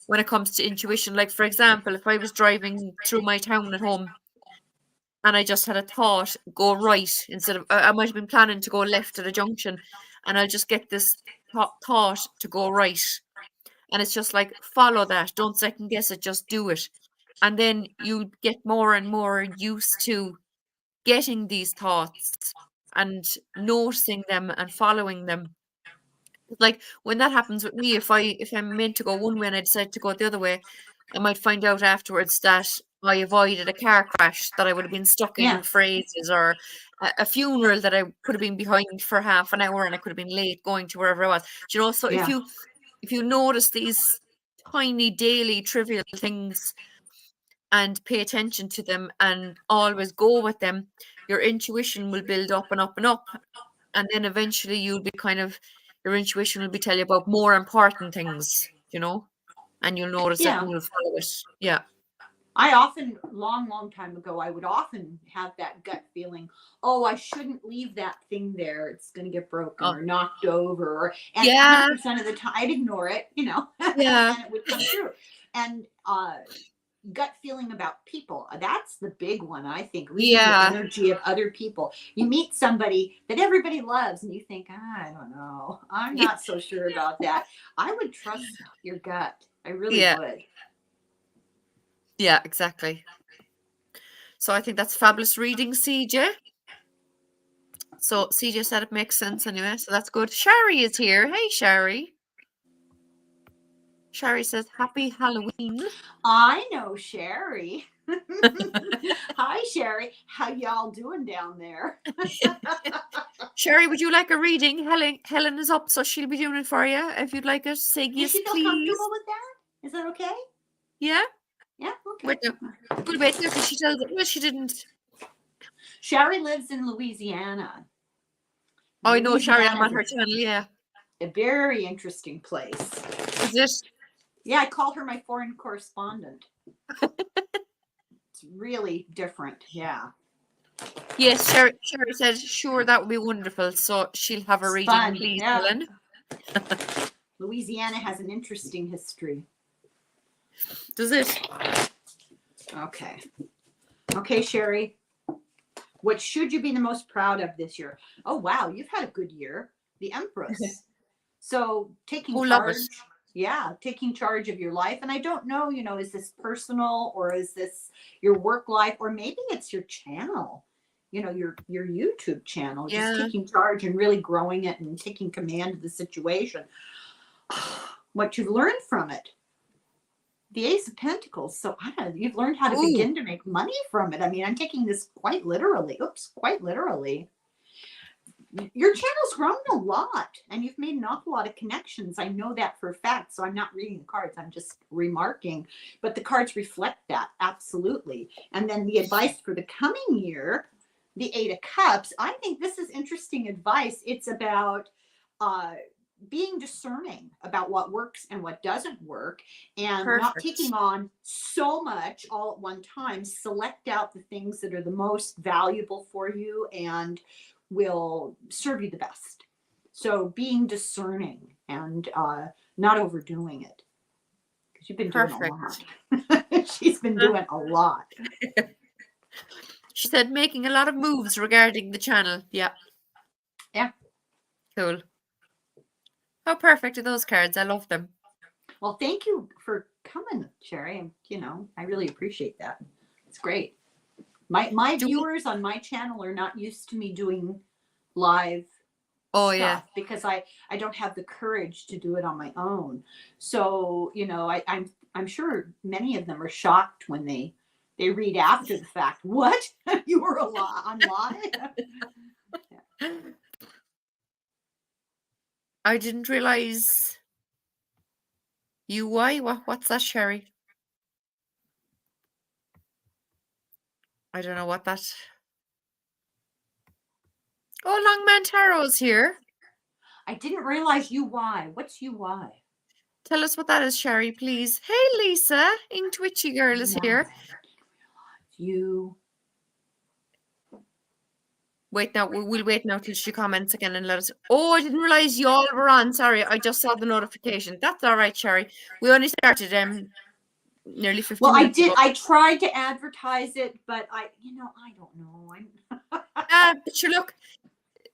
when it comes to intuition, like for example, if I was driving through my town at home and I just had a thought, go right, instead of, I might have been planning to go left at a junction, and I'll just get this thought to go right. And it's just like, follow that, don't second guess it, just do it. And then you get more and more used to getting these thoughts and noticing them and following them. Like when that happens with me, if I'm meant to go one way and I decide to go the other way, I might find out afterwards that I avoided a car crash that I would have been stuck in for ages, or a funeral that I could have been behind for half an hour and I could have been late going to wherever I was. So if you notice these tiny daily trivial things and pay attention to them and always go with them, your intuition will build up and up and up. And then eventually you'll be your intuition will be telling you about more important things, and you'll notice it and you'll follow it. Yeah. I often, long time ago, I would often have that gut feeling, oh, I shouldn't leave that thing there. It's going to get broken or knocked over. And 100% of the time, I'd ignore it, Yeah. and it would come true. And gut feeling about people, that's the big one, I think. Reading the energy of other people. You meet somebody that everybody loves and you think, I don't know, I'm not so sure about that. I would trust your gut. I really would. Yeah, exactly. So I think that's fabulous reading, CJ. So CJ said it makes sense anyway, so that's good. Sherry is here. Hey, Sherry. Sherry says, happy Halloween. I know Sherry. Hi, Sherry. How y'all doing down there? Sherry, would you like a reading? Helen is up, so she'll be doing it for you. If you'd like it, say yes, please. Does she feel comfortable with that? Is that okay? Yeah. Yeah, okay. Wait, because she tells it. Well, she didn't. Sherry lives in Louisiana. I know Sherry. I'm on her channel, yeah. A very interesting place. Is it? Yeah, I called her my foreign correspondent. It's really different, yeah. Yes, Sherry said, sure, that would be wonderful. So she'll have a reading, please, Helen. Louisiana has an interesting history. Does it? Okay. Okay, Sherry. What should you be the most proud of this year? Oh, wow, you've had a good year. The Empress. So taking love it. charge. Yeah, taking charge of your life. And I don't know, is this personal or is this your work life, or maybe it's your channel, your YouTube channel, just Yeah. taking charge and really growing it and taking command of the situation. What you've learned from it. The Ace of Pentacles. So I don't know, you've learned how to begin to make money from it. I mean, I'm taking this quite literally. Quite literally. Your channel's grown a lot and you've made an awful lot of connections. I know that for a fact. So I'm not reading the cards. I'm just remarking, but the cards reflect that. Absolutely. And then the advice for the coming year, the 8 of Cups. I think this is interesting advice. It's about, being discerning about what works and what doesn't work, and not taking on so much all at one time. Select out the things that are the most valuable for you and will serve you the best. So being discerning and not overdoing it, because you've been doing a lot. She's been doing a lot. She said making a lot of moves regarding the channel. Yeah. Cool. How perfect are those cards? I love them. Well, thank you for coming, Sherry. I really appreciate that. It's great. My viewers on my channel are not used to me doing live stuff because I don't have the courage to do it on my own. So, I'm sure many of them are shocked when they read after the fact. What? You were on live? I didn't realize UI. What's that, Sherry? I don't know what that. Oh, Longman Tarot's here. I didn't realize UI. What's UI? Tell us what that is, Sherry, please. Hey, Lisa. Ink Twitchy Girl is here. You. Wait now. We'll wait now till she comments again and let us. Oh, I didn't realize y'all were on. Sorry, I just saw the notification. That's all right, Sherry. We only started nearly 15 minutes ago. I tried to advertise it, but I don't know. But you look,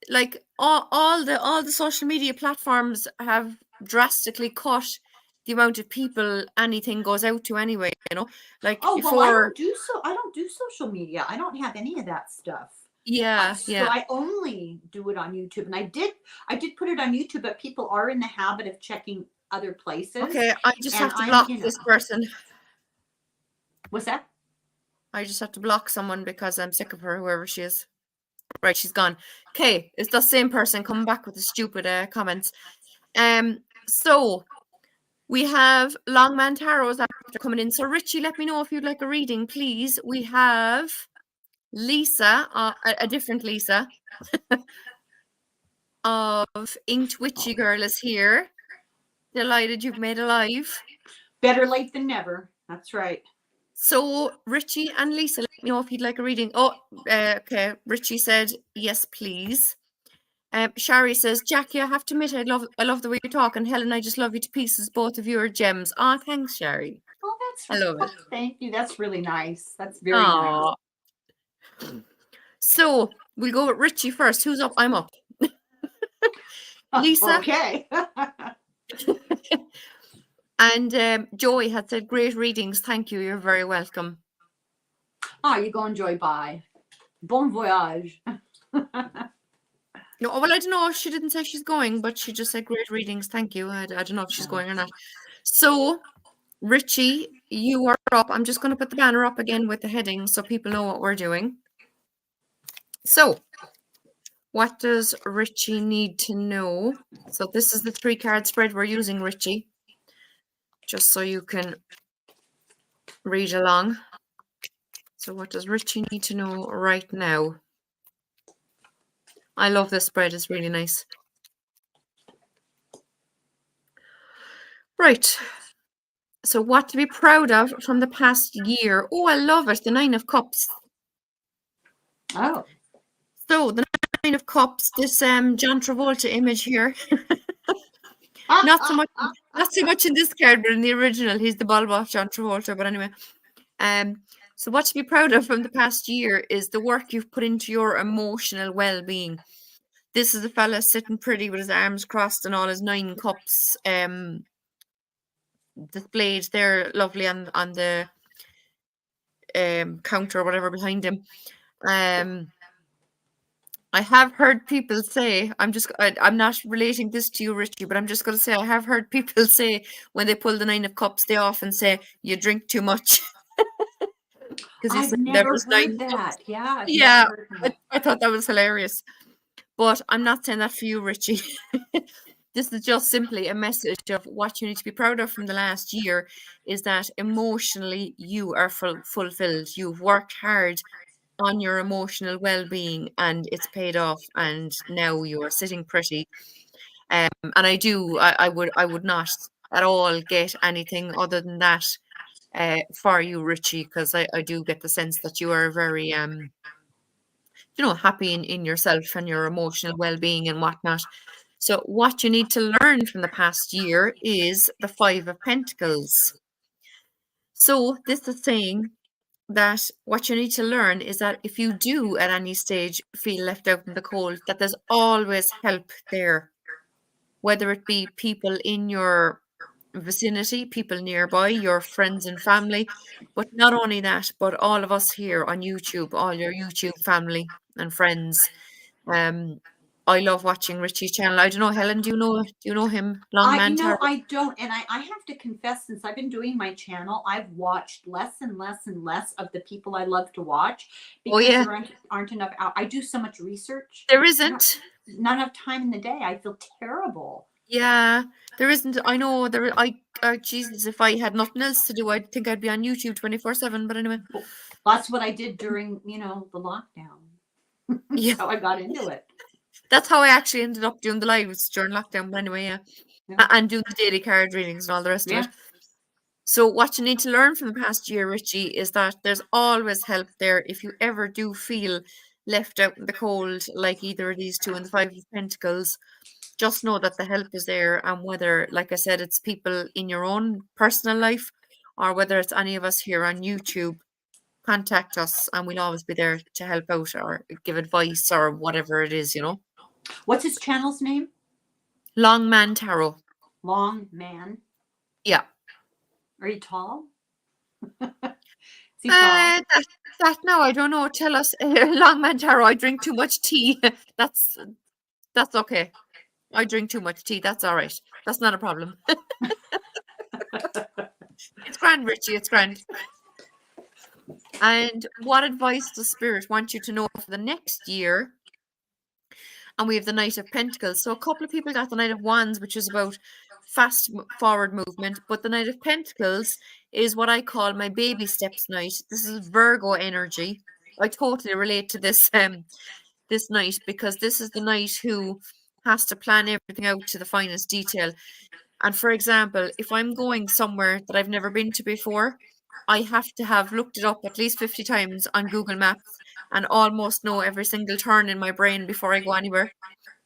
like all the social media platforms have drastically cut the amount of people anything goes out to anyway. Like before. I don't do social media. I don't have any of that stuff. Yeah. So I only do it on YouTube, and I did put it on YouTube, but people are in the habit of checking other places. Okay, I just have to block this person. What's that? I just have to block someone because I'm sick of her, whoever she is. Right, she's gone. Okay, it's the same person coming back with the stupid comments. So we have Longman Tarot's after coming in. So Richie, let me know if you'd like a reading, please. We have Lisa, a different Lisa of Inked Witchy Girl is here. Delighted you've made a live. Better late than never. That's right. So Richie and Lisa, let me know if you'd like a reading. Oh, okay. Richie said yes, please. Shari says, Jackie, I have to admit, I love the way you talk, and Helen, I just love you to pieces. Both of you are gems. Oh, thanks, Shari. Oh, I love it. Thank you. That's really nice. That's very nice. So we'll go with Richie first. Who's up? I'm up. Lisa. Okay. And Joey had said, great readings. Thank you. You're very welcome. You go enjoy. Bye. Bon voyage. No, well, I don't know if she didn't say she's going, but she just said great readings. Thank you. I don't know if she's going or not. So, Richie, you are up. I'm just going to put the banner up again with the heading so people know what we're doing. So, what does Richie need to know? So, this is the 3-card spread we're using, Richie, just so you can read along. So, what does Richie need to know right now? I love this spread. It's really nice. Right. So what to be proud of from the past year? Oh, I love it. The 9 of Cups. Oh. So the 9 of Cups, this John Travolta image here. Not so much in this card, but in the original, he's the ball boss John Travolta. But anyway. So what to be proud of from the past year is the work you've put into your emotional well-being. This is a fella sitting pretty with his arms crossed and all his 9 cups displayed there lovely on the counter or whatever behind him. I have heard people say, I'm not relating this to you, Richie, but I'm just going to say I have heard people say when they pull the 9 of cups, they often say, you drink too much. I've never heard that. Yeah, I've yeah, never heard that. I thought that was hilarious. But I'm not saying that for you, Richie. This is just simply a message of what you need to be proud of from the last year is that emotionally you are fulfilled. You've worked hard on your emotional well-being and it's paid off, and now you are sitting pretty. And I would not at all get anything other than that for you, Richie, because I do get the sense that you are very happy in yourself and your emotional well-being and whatnot. So what you need to learn from the past year is the 5 of Pentacles. So this is saying that what you need to learn is that if you do at any stage feel left out in the cold, that there's always help there, whether it be people in your vicinity, people nearby, your friends and family, but not only that, but all of us here on YouTube, all your YouTube family and friends. I love watching Richie's channel. I don't know, Helen, do you know him? Longman Tarot? I don't, and I have to confess, since I've been doing my channel, I've watched less and less and less of the people I love to watch because there aren't enough out. I do so much research. There isn't. Not enough time in the day. I feel terrible. Yeah, there isn't. I know there. Jesus, if I had nothing else to do, I'd think I'd be on YouTube 24/7. But anyway, that's what I did during the lockdown. Yeah, how I got into it. That's how I actually ended up doing the lives during lockdown. But anyway, yeah. And doing the daily card readings and all the rest of it. So what you need to learn from the past year, Richie, is that there's always help there if you ever do feel left out in the cold, like either of these two and the 5 of Pentacles. Just know that the help is there, and whether, like I said, it's people in your own personal life or whether it's any of us here on YouTube, contact us and we'll always be there to help out or give advice or whatever it is, What's his channel's name? Longman Tarot. Longman? Yeah. Are you tall? Is he tall? That no, I don't know. Tell us. Longman Tarot, I drink too much tea. That's okay. I drink too much tea. That's all right. That's not a problem. It's grand, Richie. It's grand. And what advice does Spirit want you to know for the next year? And we have the Knight of Pentacles. So a couple of people got the Knight of Wands, which is about fast forward movement. But the Knight of Pentacles is what I call my baby steps night. This is Virgo energy. I totally relate to this this night, because this is the knight who has to plan everything out to the finest detail. And for example, if I'm going somewhere that I've never been to before, I have to have looked it up at least 50 times on Google Maps and almost know every single turn in my brain before I go anywhere.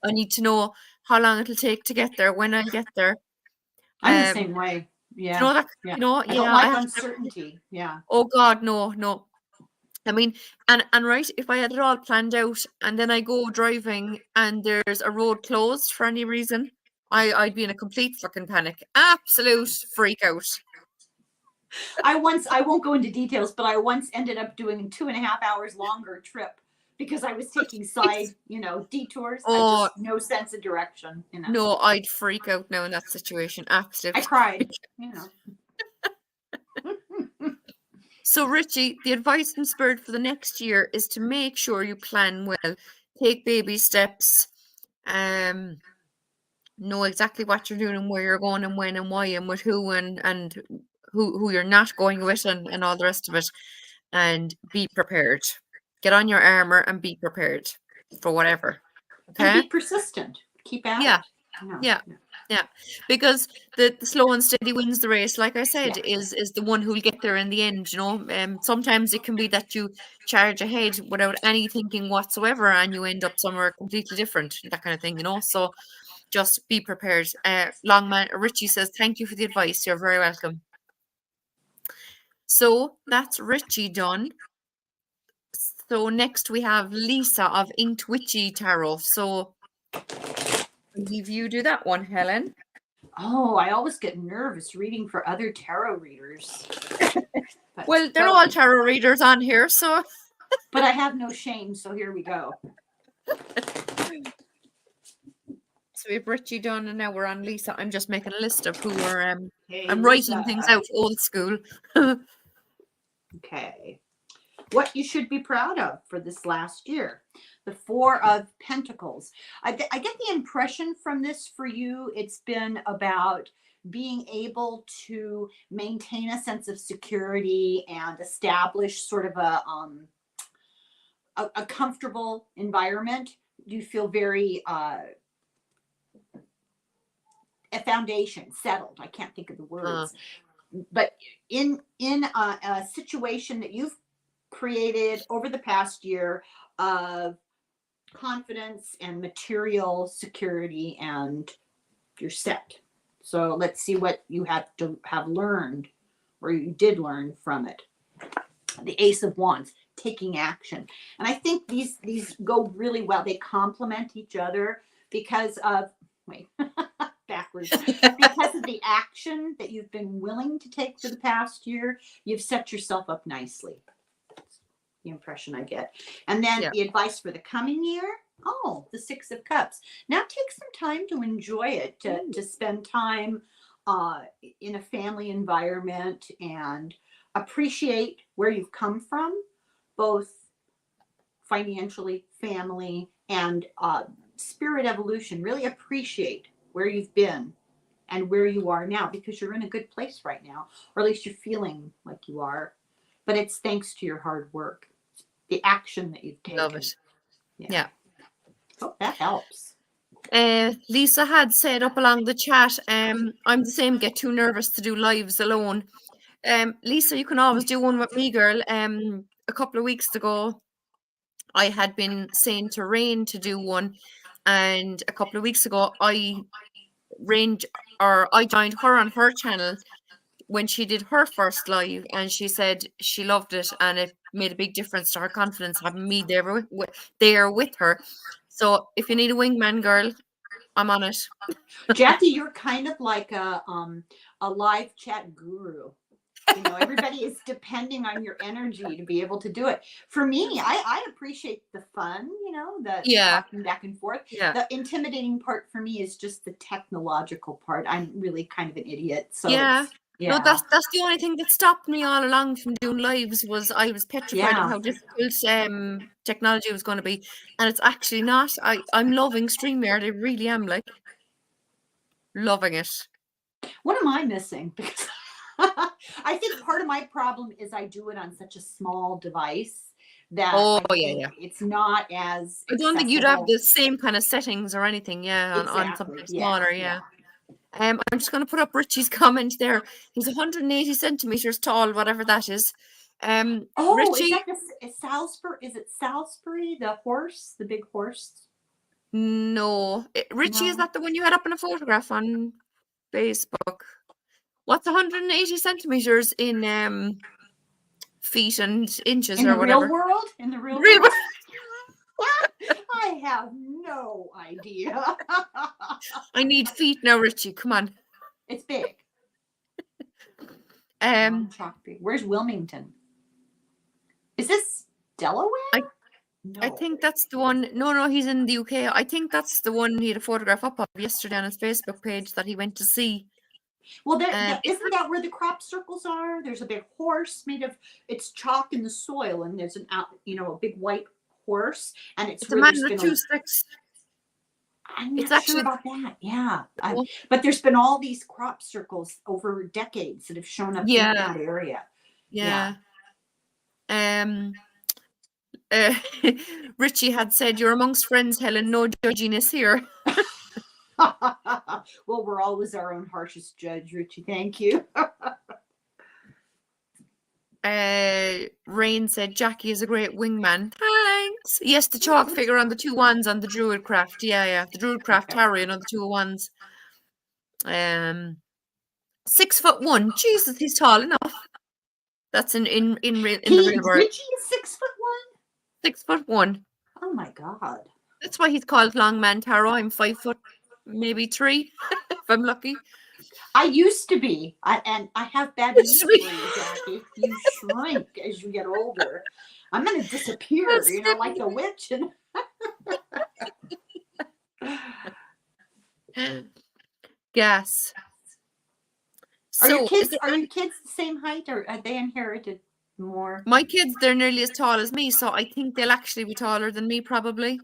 I need to know how long it'll take to get there, when I'll get there. I'm the same way. Yeah. You know that, I don't like uncertainty. Yeah. Oh God, no. I mean, and right, if I had it all planned out and then I go driving and there's a road closed for any reason, I'd be in a complete fucking panic. Absolute freak out. I won't go into details, but I once ended up doing a 2.5 hours longer trip because I was taking side, detours. Oh, no sense of direction. No, I'd freak out now in that situation. Absolutely. I cried, So Richie, the advice from Spirit for the next year is to make sure you plan well, take baby steps, know exactly what you're doing and where you're going and when and why and with who and who you're not going with and all the rest of it, and be prepared. Get on your armor and be prepared for whatever. Okay. And be persistent. Keep at it. Yeah. Because the slow and steady wins the race, like I said, is the one who will get there in the end. Sometimes it can be that you charge ahead without any thinking whatsoever and you end up somewhere completely different, that kind of thing, So just be prepared. Longman Richie says, thank you for the advice. You're very welcome. So that's Richie done. So next we have Lisa of Inked Witchy Tarot. So I'll leave you do that one, Helen. Oh, I always get nervous reading for other tarot readers. Well, they're all tarot readers on here, so. But I have no shame, so here we go. So we have Richie done, and now we're on Lisa. I'm just making a list of who are. Hey, I'm writing Lisa. things out old school. Okay. What you should be proud of for this last year. The Four of Pentacles. I get the impression from this for you, it's been about being able to maintain a sense of security and establish sort of a comfortable environment. You feel very a foundation settled. I can't think of the words, but in a situation that you've created over the past year of confidence and material security, and you're set. So let's see what you have learned, or you did learn from it. The Ace of Wands, taking action. And I think these go really well. They complement each other because of, backwards. Because of the action that you've been willing to take for the past year, you've set yourself up nicely. That's the impression I get. And then the advice for the coming year, the Six of Cups. Now take some time to enjoy it, to spend time in a family environment and appreciate where you've come from, both financially, family, and spirit evolution. Really appreciate where you've been and where you are now, because you're in a good place right now, or at least you're feeling like you are. But it's thanks to your hard work, the action that you've taken. Love it. Yeah. Oh, that helps. Lisa had said up along the chat, I'm the same, get too nervous to do lives alone. Lisa, you can always do one with me, girl. A couple of weeks ago, I had been saying to Rain to do one, and a couple of weeks ago, I joined her on her channel when she did her first live, and she said she loved it and it made a big difference to her confidence having me there with her. So if you need a wingman, girl, I'm on it. Jackie, you're kind of like a live chat guru. You know, everybody is depending on your energy to be able to do it. For me, I appreciate the fun, the talking back and forth. The intimidating part for me is just the technological part. I'm really kind of an idiot. So no, that's the only thing that stopped me all along from doing lives, was I was petrified of how difficult technology was going to be, and it's actually not. I'm loving StreamYard. I really am, like, loving it. What am I missing? Because I think part of my problem is I do it on such a small device that it's not as I don't think you'd have the same kind of settings or anything, on something smaller, I'm just going to put up Richie's comment there. He's 180 centimeters tall, whatever that is. Richie, is that Salisbury? Is it Salisbury, the horse, the big horse? No, Richie, is that the one you had up in a photograph on Facebook? What's 180 centimeters in feet and inches, in or whatever? In the real world? I have no idea. I need feet now, Richie. Come on. It's big. Where's Wilmington? Is this Delaware? I think that's the one. No, he's in the UK. I think that's the one he had a photograph up of yesterday on his Facebook page that he went to see. Well, isn't that where the crop circles are? There's a big horse it's chalk in the soil, and there's a big white horse, and it's a man with two sticks. I'm not sure about that. Yeah, but there's been all these crop circles over decades that have shown up in that area. Richie had said, "You're amongst friends, Helen. No judginess here." Well, we're always our own harshest judge, Richie. Thank you. Rain said, "Jackie is a great wingman." Thanks. Yes, the chalk figure on the 2 wands on the Druidcraft. The Druidcraft Tarot on the 2 wands. 6'1". Jesus, he's tall enough. That's in the real world. Richie is 6'1"? 6'1". Oh my God. That's why he's called Long Man Taro. I'm 5 foot, maybe 3, if I'm lucky. I used to be, and I have bad news for you, Jackie. You shrink as you get older. I'm going to disappear, like the witch. Yes. Are So your kids the same height, or are they inherited more? my kids, they're nearly as tall as me, so I think they'll actually be taller than me, probably.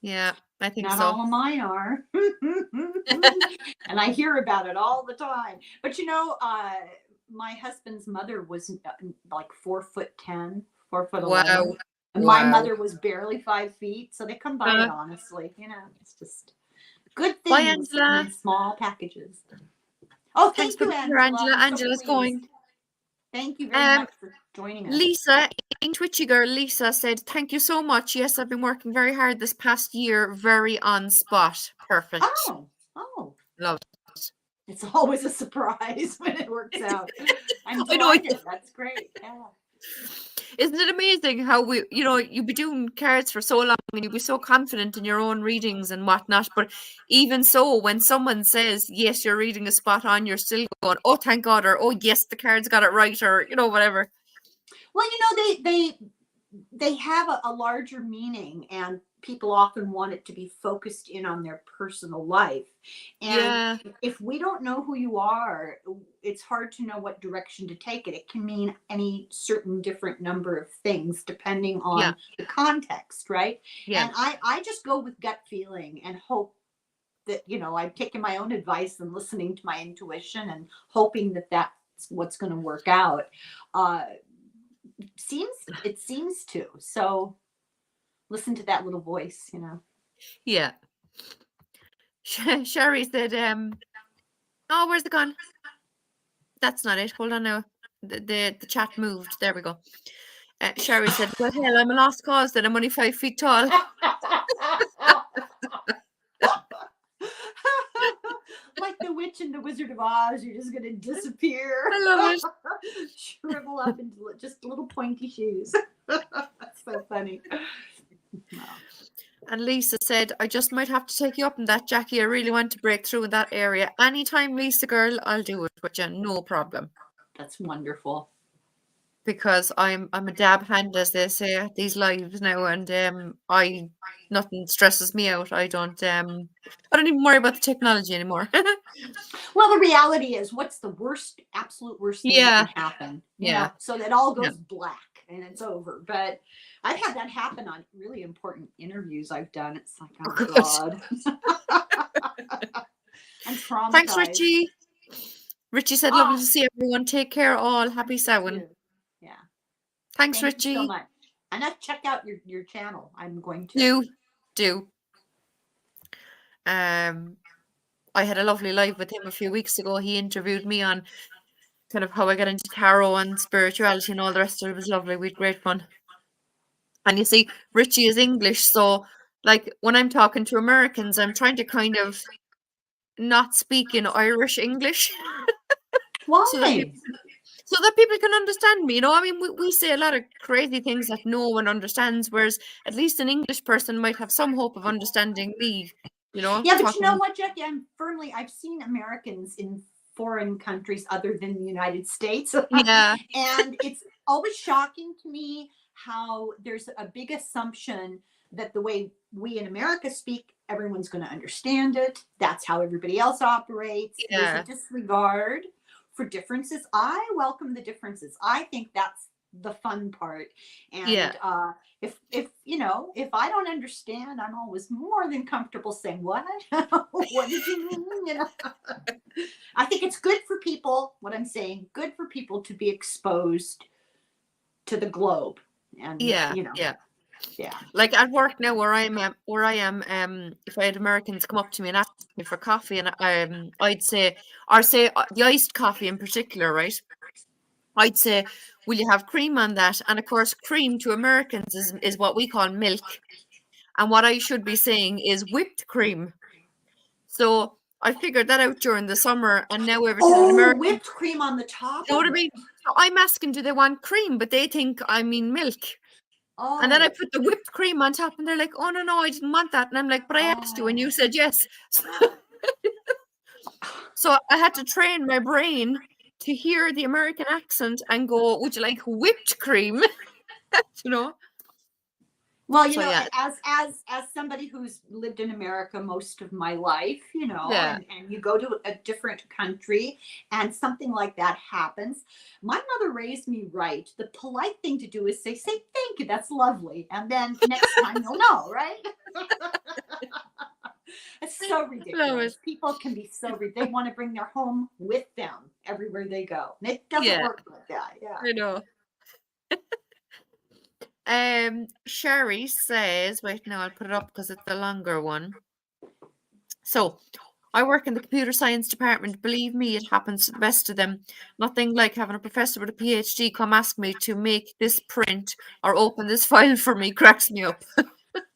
Yeah, I think Not so. all of mine are. And I hear about it all the time. But my husband's mother was like 4'10", 4'11". Wow. And my mother was barely 5 feet. So they come by it honestly. It's just good Bye, things Angela. in small packages. Oh, thank you, Angela. Angela's going. Thank you very much for joining us. Lisa, in Twitchy Girl, Lisa said, thank you so much. Yes, I've been working very hard this past year. Very on spot. Perfect. Oh. Love it. It's always a surprise when it works out. I'm I know. delighted. That's great. Yeah. Isn't it amazing how you'd be doing cards for so long and you'd be so confident in your own readings and whatnot, but even so, when someone says, yes, your reading is spot on, you're still going, oh, thank God, or, oh, yes, the cards got it right, or, whatever. Well, they have a larger meaning, and people often want it to be focused in on their personal life. And if we don't know who you are, it's hard to know what direction to take it. It can mean any certain different number of things depending on the context, right? Yeah. And I just go with gut feeling and hope that, I've taken my own advice and listening to my intuition and hoping that that's what's going to work out. It seems to. So listen to that little voice, Yeah. Sherry said, oh, where's it gone? That's not it. Hold on now. The chat moved. There we go. Sherry said, well, hell, I'm a lost cause that I'm only 5 feet tall. Like the witch in the Wizard of Oz, you're just going to disappear. I love it. Shrivel up into just little pointy shoes. That's so funny. And Lisa said, I just might have to take you up on that, Jackie. I really want to break through in that area. Anytime, Lisa girl, I'll do it with you. No problem. That's wonderful. Because I'm a dab hand, as they say, at these lives now, and nothing stresses me out. I don't even worry about the technology anymore. Well, the reality is, what's the absolute worst thing that can happen? Yeah. So that all goes black and it's over. But I've had that happen on really important interviews I've done. It's like, oh God. I'm traumatized. Thanks, Richie. Richie said, lovely to see everyone. Take care all. Happy Samhain. Yeah. Thanks, Thank Richie. you so much. And I'll check out your channel. I'm going to. Do. I had a lovely live with him a few weeks ago. He interviewed me on kind of how I got into tarot and spirituality and all the rest of it. It was lovely. We had great fun. And you see, Richie is English, so like when I'm talking to Americans, I'm trying to kind of not speak in Irish English. Why? So that people can understand me, I mean, we say a lot of crazy things that no one understands, whereas at least an English person might have some hope of understanding me, Yeah, but you know what, Jackie? I've seen Americans in foreign countries other than the United States. Yeah. And it's always shocking to me how there's a big assumption that the way we in America speak, everyone's going to understand it. That's how everybody else operates. Yeah. There's a disregard for differences. I welcome the differences. I think that's the fun part. And if I don't understand, I'm always more than comfortable saying, what? What did you mean? I think it's good for people, what I'm saying, good for people to be exposed to the globe. And yeah. Like at work now, where I am, if I had Americans come up to me and ask me for coffee, and I'd say the iced coffee in particular, right? I'd say, will you have cream on that? And of course, cream to Americans is what we call milk, and what I should be saying is whipped cream. So I figured that out during the summer, and now everything in Oh, America. whipped cream on the top. You know what I of it. mean? So I'm asking, do they want cream? But they think I mean milk. And then I Oh, put the whipped cream on top, and they're like, "Oh no, I didn't want that." And I'm like, "But I asked you, and you oh. said yes." So I had to train my brain to hear the American accent and go, "Would you like whipped cream?" You know. Well, So yeah, as somebody who's lived in America most of my life, yeah, and you go to a different country and something like that happens. My mother raised me right. The polite thing to do is say thank you. That's lovely. And then next time you'll know, right? It's so love it. ridiculous. People can be they want to bring their home with them everywhere they go. And it doesn't Yeah, work like that. Yeah. I know. Sherry says, wait, no, I'll put it up because it's the longer one. So, I work in the computer science department. Believe me, it happens to the best of them. Nothing like having a professor with a PhD come ask me to make this print or open this file for me cracks me up.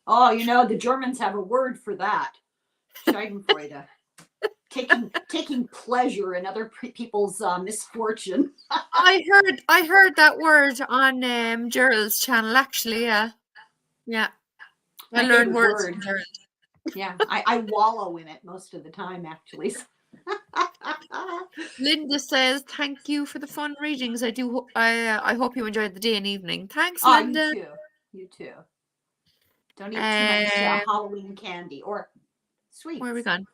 Oh, the Germans have a word for that. Schadenfreude. Taking pleasure in other people's misfortune. I heard that word on Gerald's channel actually, yeah. Yeah. I My learned favorite words word. from Gerald. Yeah, I wallow in it most of the time, actually. Linda says, "Thank you for the fun readings. I hope you enjoyed the day and evening." Thanks, Oh, you Linda. too. You too. Don't eat too much Um, Halloween candy or where are we sweets. gone?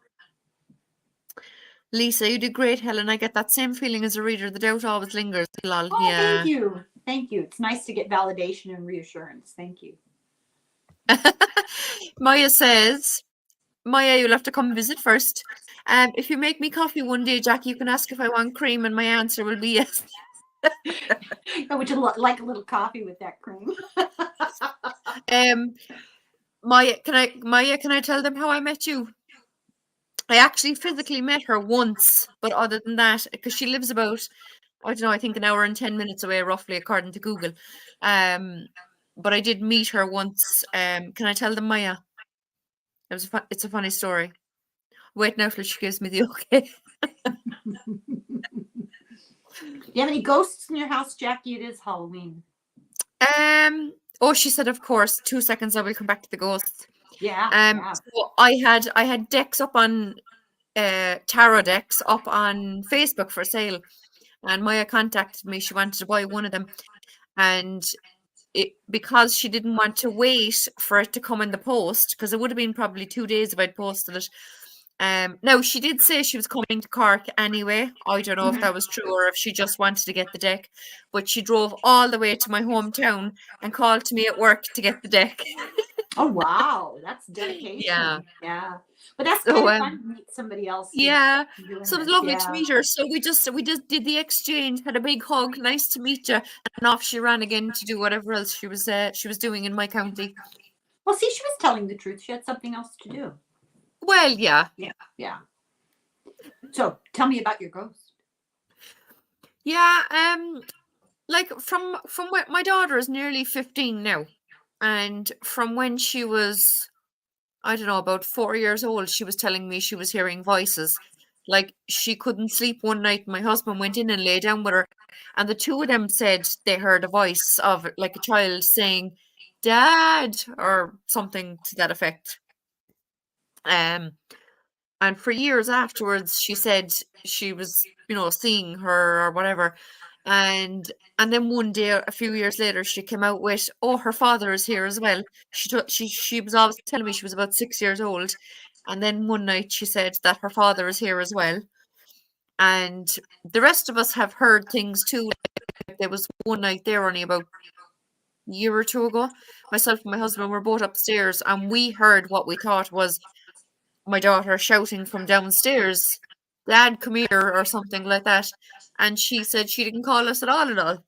Lisa, you did great, Helen. I get that same feeling as a reader. The doubt always lingers. Lol. Oh, thank Yeah. you. Thank you. It's nice to get validation and reassurance. Thank you. Maya says, Maya, you'll have to come visit first. If you make me coffee one day, Jackie, you can ask if I want cream, and my answer will be yes. Would you like a little coffee with that cream? Maya, can I tell them how I met you? I actually physically met her once, but other than that, because she lives about, I don't know, I think an hour and 10 minutes away, roughly, according to Google. But I did meet her once. Can I tell them, Maya? It's a funny story. Wait now till she gives me the okay. Do you have any ghosts in your house, Jackie? It is Halloween. Oh, she said, of course. 2 seconds, I will come back to the ghosts. Yeah. So I had decks up on tarot decks up on Facebook for sale, and Maya contacted me. She wanted to buy one of them, and because she didn't want to wait for it to come in the post, because it would have been probably 2 days if I'd posted it. Now she did say she was coming to Cork anyway. I don't know if that was true or if she just wanted to get the deck, but she drove all the way to my hometown and called to me at work to get the deck. Oh wow, that's dedication. Yeah. But that's So, kind of fun to meet somebody else. Yeah, doing so it was this. lovely Yeah. to meet her. So we just did the exchange, had a big hug, nice to meet you, and off she ran again to do whatever else she was doing in my county. Well, see, she was telling the truth. She had something else to do. Well, yeah. Yeah. So tell me about your ghost. Yeah, like from when my daughter is nearly 15 now, and from when she was, I don't know, about 4 years old, she was telling me she was hearing voices. Like she couldn't sleep one night. My husband went in and lay down with her, and the two of them said they heard a voice of like a child saying, "Dad," or something to that effect. And for years afterwards, she said she was, seeing her or whatever. And then one day, a few years later, she came out with, "Oh, her father is here as well." She was always telling me she was about 6 years old, and then one night she said that her father is here as well. And the rest of us have heard things too. Like there was one night there only about a year or two ago. Myself and my husband were both upstairs, and we heard what we thought was my daughter shouting from downstairs, "Dad, come here," or something like that. And she said she didn't call us at all.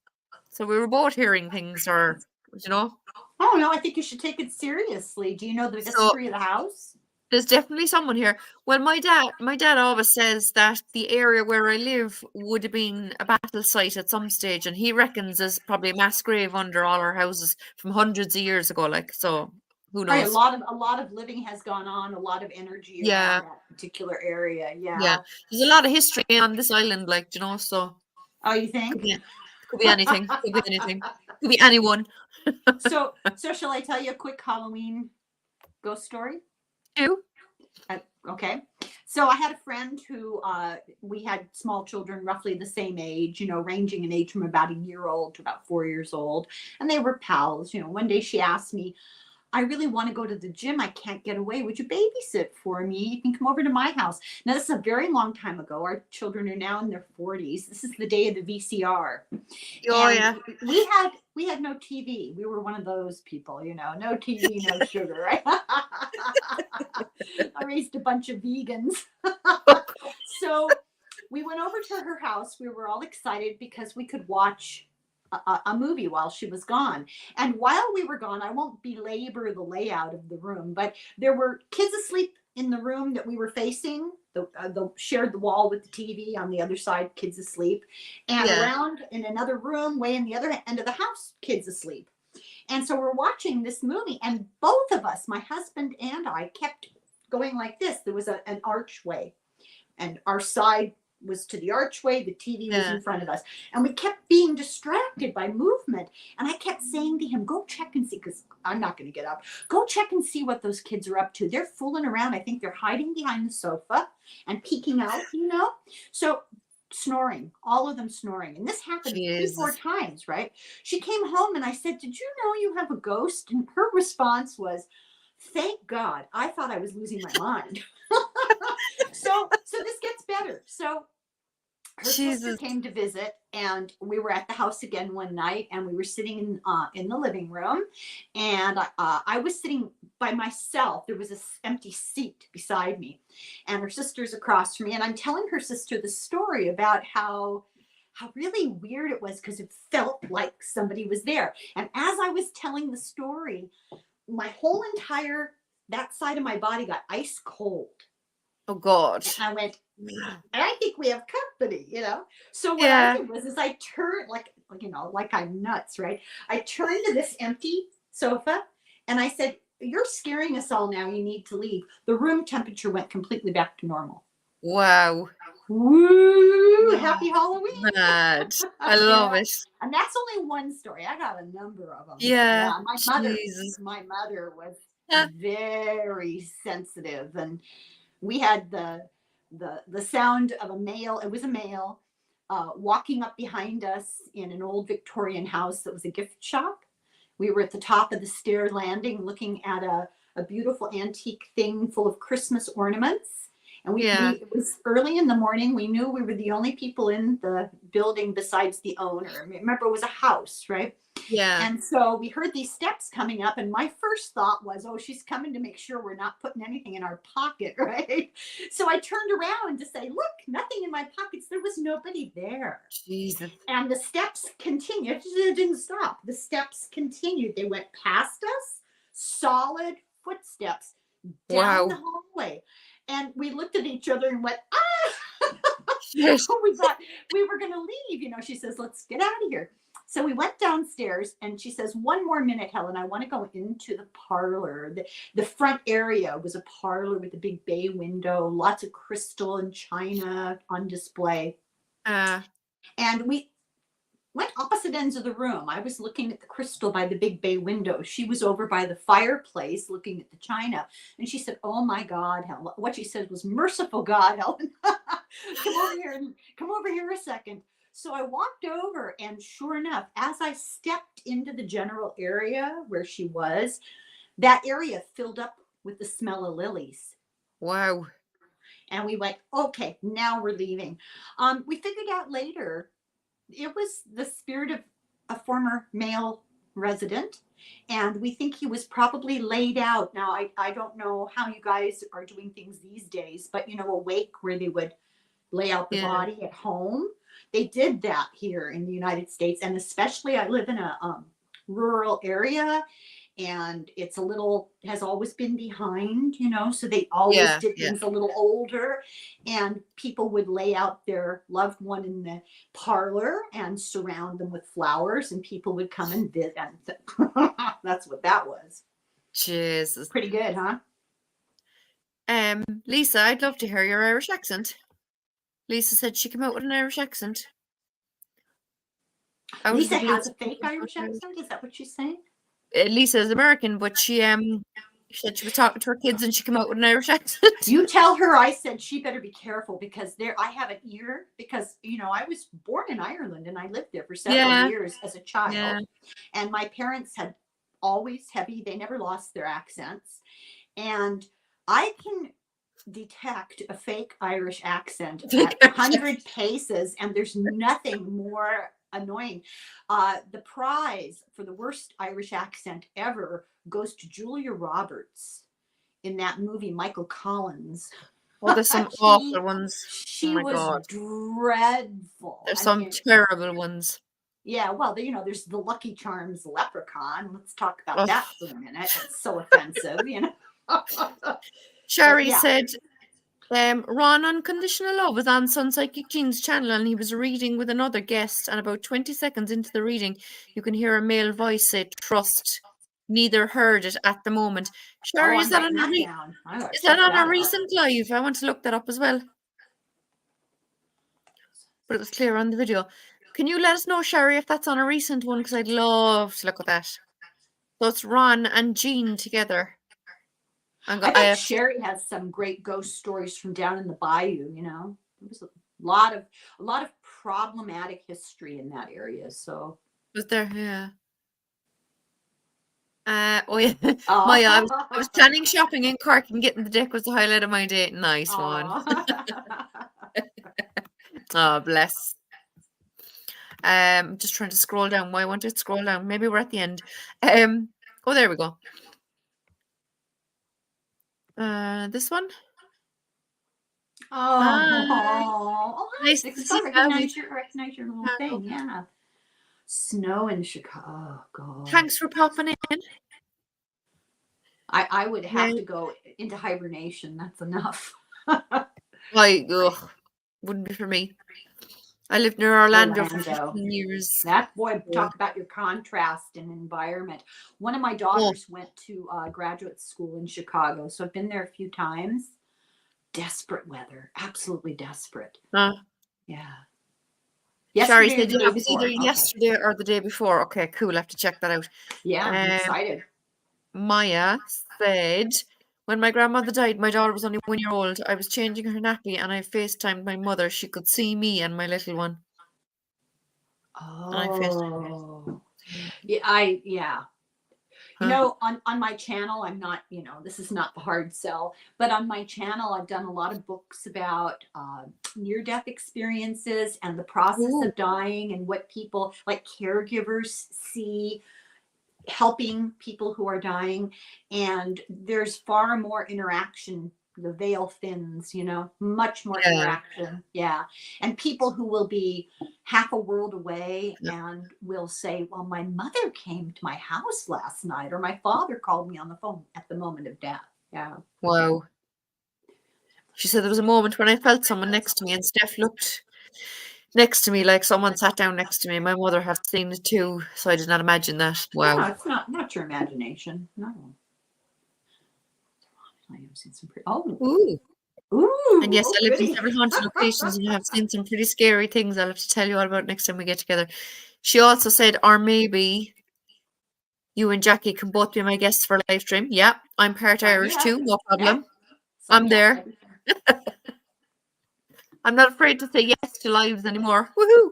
So we were both hearing things, or, you know. Oh no, I think you should take it seriously. Do you know the So history of the house? there's definitely someone here. Well, my dad always says that the area where I live would have been a battle site at some stage, and he reckons there's probably a mass grave under all our houses from hundreds of years ago. Like, so Who Right, knows? a lot of living has gone on, a lot of energy Yeah, around that particular area. yeah. Yeah. There's a lot of history on this island, like, so Oh, you could think? be could be anything. Could be anything. Could be anyone. So shall I tell you a quick Halloween ghost story? Who? Okay. So I had a friend who we had small children roughly the same age, ranging in age from about a year old to about 4 years old. And they were pals. One day she asked me, I really want to go to the gym. I can't get away. Would you babysit for me? You can come over to my house. Now, this is a very long time ago. Our children are now in their 40s. This is the day of the VCR. Oh And yeah. we had no TV. We were one of those people, no TV, no sugar, right? I raised a bunch of vegans. So we went over to her house. We were all excited because we could watch a movie while she was gone. And while we were gone, I won't belabor the layout of the room, but there were kids asleep in the room that we were facing. The shared the wall with the TV on the other side, kids asleep, and Yeah. around in another room, way in the other end of the house, kids asleep. And so we're watching this movie, and both of us, my husband and I, kept going like this. There was an archway, and our side was to the archway, the TV was Yeah. in front of us, and we kept being distracted by movement. And I kept saying to him, go check and see, because I'm not going to get up, go check and see what those kids are up to. They're fooling around. I think they're hiding behind the sofa and peeking out. So snoring, all of them snoring. And this happened 3-4 Jesus. times, right? She came home and I said, did you know you have a ghost? And her response was, thank God. I thought I was losing my mind. So this gets better. So her sister Jesus. came to visit, and we were at the house again one night, and we were sitting in the living room, and I was sitting by myself. There was this empty seat beside me, and her sister's across from me, and I'm telling her sister the story about how really weird it was because it felt like somebody was there. And as I was telling the story, my whole entire that side of my body got ice cold. Oh God. And I went, I think we have company. So what I Yeah. did was I turned like I'm nuts, right? I turned to this empty sofa and I said, you're scaring us all now. You need to leave. The room temperature went completely back to normal. Wow. Woo! Happy Halloween. Mad. I love Yeah. it. And that's only one story. I got a number of them. Yeah. Yeah, Jesus. my mother was Yeah. very sensitive, and we had the sound of a male. It was a male walking up behind us in an old Victorian house that was a gift shop. We were at the top of the stair landing, looking at a beautiful antique thing full of Christmas ornaments. And Yeah. it was early in the morning. We knew we were the only people in the building besides the owner. Remember, it was a house, right? Yeah. And so we heard these steps coming up, and my first thought was, oh, she's coming to make sure we're not putting anything in our pocket, right? So I turned around to say, look, nothing in my pockets. There was nobody there. Jesus. And the steps continued. It didn't stop. The steps continued. They went past us, solid footsteps down the hallway. And we looked at each other and went, ah! Yes. We thought we were going to leave. She says, let's get out of here. So we went downstairs, and she says, one more minute, Helen. I want to go into the parlor. The front area was a parlor with a big bay window, lots of crystal and china on display. And we went opposite ends of the room. I was looking at the crystal by the big bay window. She was over by the fireplace looking at the china. And she said, oh my God, Helen. What she said was, merciful God, Helen. Come over here a second. So I walked over, and sure enough, as I stepped into the general area where she was, that area filled up with the smell of lilies. Wow. And we went, okay, now we're leaving. We figured out later it was the spirit of a former male resident, and we think he was probably laid out. Now, I don't know how you guys are doing things these days, but a wake where they would lay out the body at home. They did that here in the United States, and especially I live in a rural area, and it's has always been behind, so they always did things a little older, and people would lay out their loved one in the parlor and surround them with flowers, and people would come and visit. That's what that was. Jesus. Pretty good, huh? Lisa, I'd love to hear your Irish accent. Lisa said she came out with an Irish accent. Out of Lisa the blue. has a fake Irish accent. Is that what she's saying? Lisa is American, but she said she was talking to her kids and she came out with an Irish accent. You tell her I said she better be careful because I have an ear because I was born in Ireland and I lived there for several years as a child. And my parents had always they never lost their accents. And I can detect a fake Irish accent at 100 paces, and there's nothing more annoying. The prize for the worst Irish accent ever goes to Julia Roberts in that movie Michael Collins. Oh, there's some awful ones. She was dreadful. There's some terrible ones. Yeah, well, there's the Lucky Charms leprechaun. Let's talk about that for a minute. It's so offensive, Sherry said, Ron Unconditional Love was on Sun Psychic Jean's channel and he was reading with another guest, and about 20 seconds into the reading, you can hear a male voice say, trust. Neither heard it at the moment. Sherry, is that on a recent live? I want to look that up as well. But it was clear on the video. Can you let us know, Sherry, if that's on a recent one? Because I'd love to look at that. So it's Ron and Jean together. I bet Sherry has some great ghost stories from down in the bayou. There's a lot of problematic history in that area. So was there? Yeah. I was planning shopping in Cork, and getting the deck was the highlight of my day. Nice one. Oh, bless. Just trying to scroll down. Why won't it scroll down? Maybe we're at the end. Oh, there we go. This one. Nice to recognize your little thing. Yeah. Snow in Chicago. Oh, God. Thanks for popping in. I would have to go into hibernation. That's enough. Wouldn't be for me. I lived near Orlando for 15 years. That boy, talk about your contrast and environment. One of my daughters went to graduate school in Chicago, so I've been there a few times. Desperate weather, absolutely desperate. Yeah. Sherry said it was either yesterday or the day before. Okay, cool. I have to check that out. Yeah, I'm excited. Maya said, when my grandmother died, my daughter was only 1 year old. I was changing her nappy and I FaceTimed my mother. She could see me and my little one. Oh. Yeah. On my channel, I'm not, this is not the hard sell, but on my channel, I've done a lot of books about near-death experiences and the process of dying and what people like caregivers see helping people who are dying. And there's far more interaction. The veil thins, much more interaction. Yeah. And people who will be half a world away and will say, well, my mother came to my house last night, or my father called me on the phone at the moment of death. Yeah. Wow. She said there was a moment when I felt someone next to me, and Steph looked next to me like someone sat down next to me. My mother has seen it too, so I did not imagine that. Wow. No, it's not your imagination. No. I have seen some pretty. Ooh. And yes, I lived in several haunted locations and have seen some pretty scary things. I'll have to tell you all about next time we get together. She also said, or maybe you and Jackie can both be my guests for a live stream. Yeah, I'm part Irish too. No problem. Yeah. I'm there. I'm not afraid to say yes to lives anymore. Woohoo!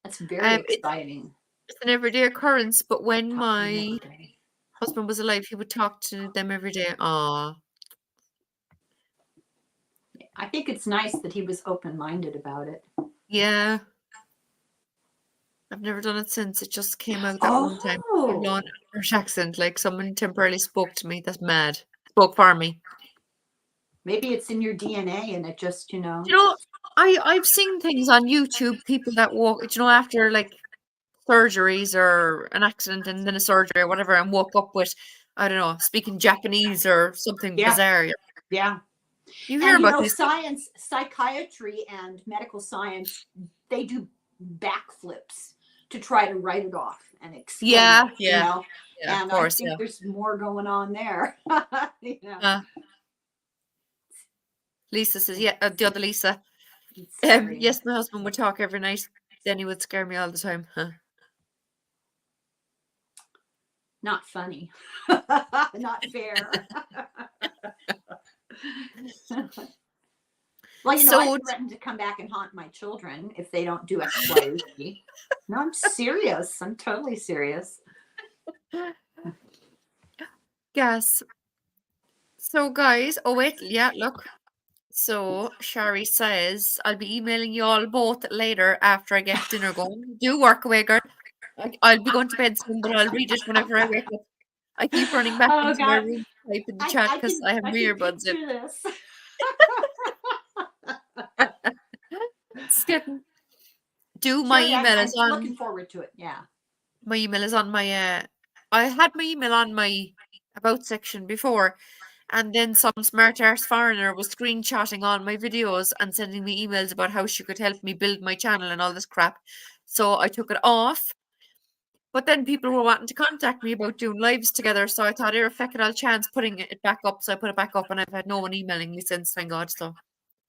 That's very exciting. It's an everyday occurrence, but when my husband was alive, he would talk to them every day. Aww. I think it's nice that he was open-minded about it. Yeah. I've never done it since. It just came out that one time. Irish accent, like someone temporarily spoke to me. That's mad. Spoke for me. Maybe it's in your DNA and it just, I've seen things on YouTube, people that walk, after like surgeries or an accident and then a surgery or whatever, and woke up with, I don't know, speaking Japanese or something bizarre. Yeah. You hear about this. Science, psychiatry and medical science, they do backflips to try to write it off and explain it, Yeah, of And I course, think yeah. there's more going on there. You know, Lisa says, yeah, the other Lisa. it's scary. Yes, my husband would talk every night. Then he would scare me all the time. Huh. Not funny. Not fair. Well, you know, I So, threaten to come back and haunt my children if they don't do X, Y, or Z. No, I'm serious. I'm totally serious. yes. So, guys, oh, wait, yeah, look. So, Shari says, I'll be emailing you all both later after I get dinner going. Do work away, girl. I'll be going to bed soon, but I'll read it whenever I wake up. I keep running back Oh into my God, room to type in the chat because I have my can earbuds in. picture this. It's getting. My Sherry, email I'm is on. looking forward to it. Yeah. My email is on my. I had my email on my about section before, and then some smart arse foreigner was screenshotting all my videos and sending me emails about how she could help me build my channel and all this crap. So I took it off. But then people were wanting to contact me about doing lives together, so I thought, "Here, feck it, I'll chance putting it back up." So I put it back up, and I've had no one emailing me since, thank God. So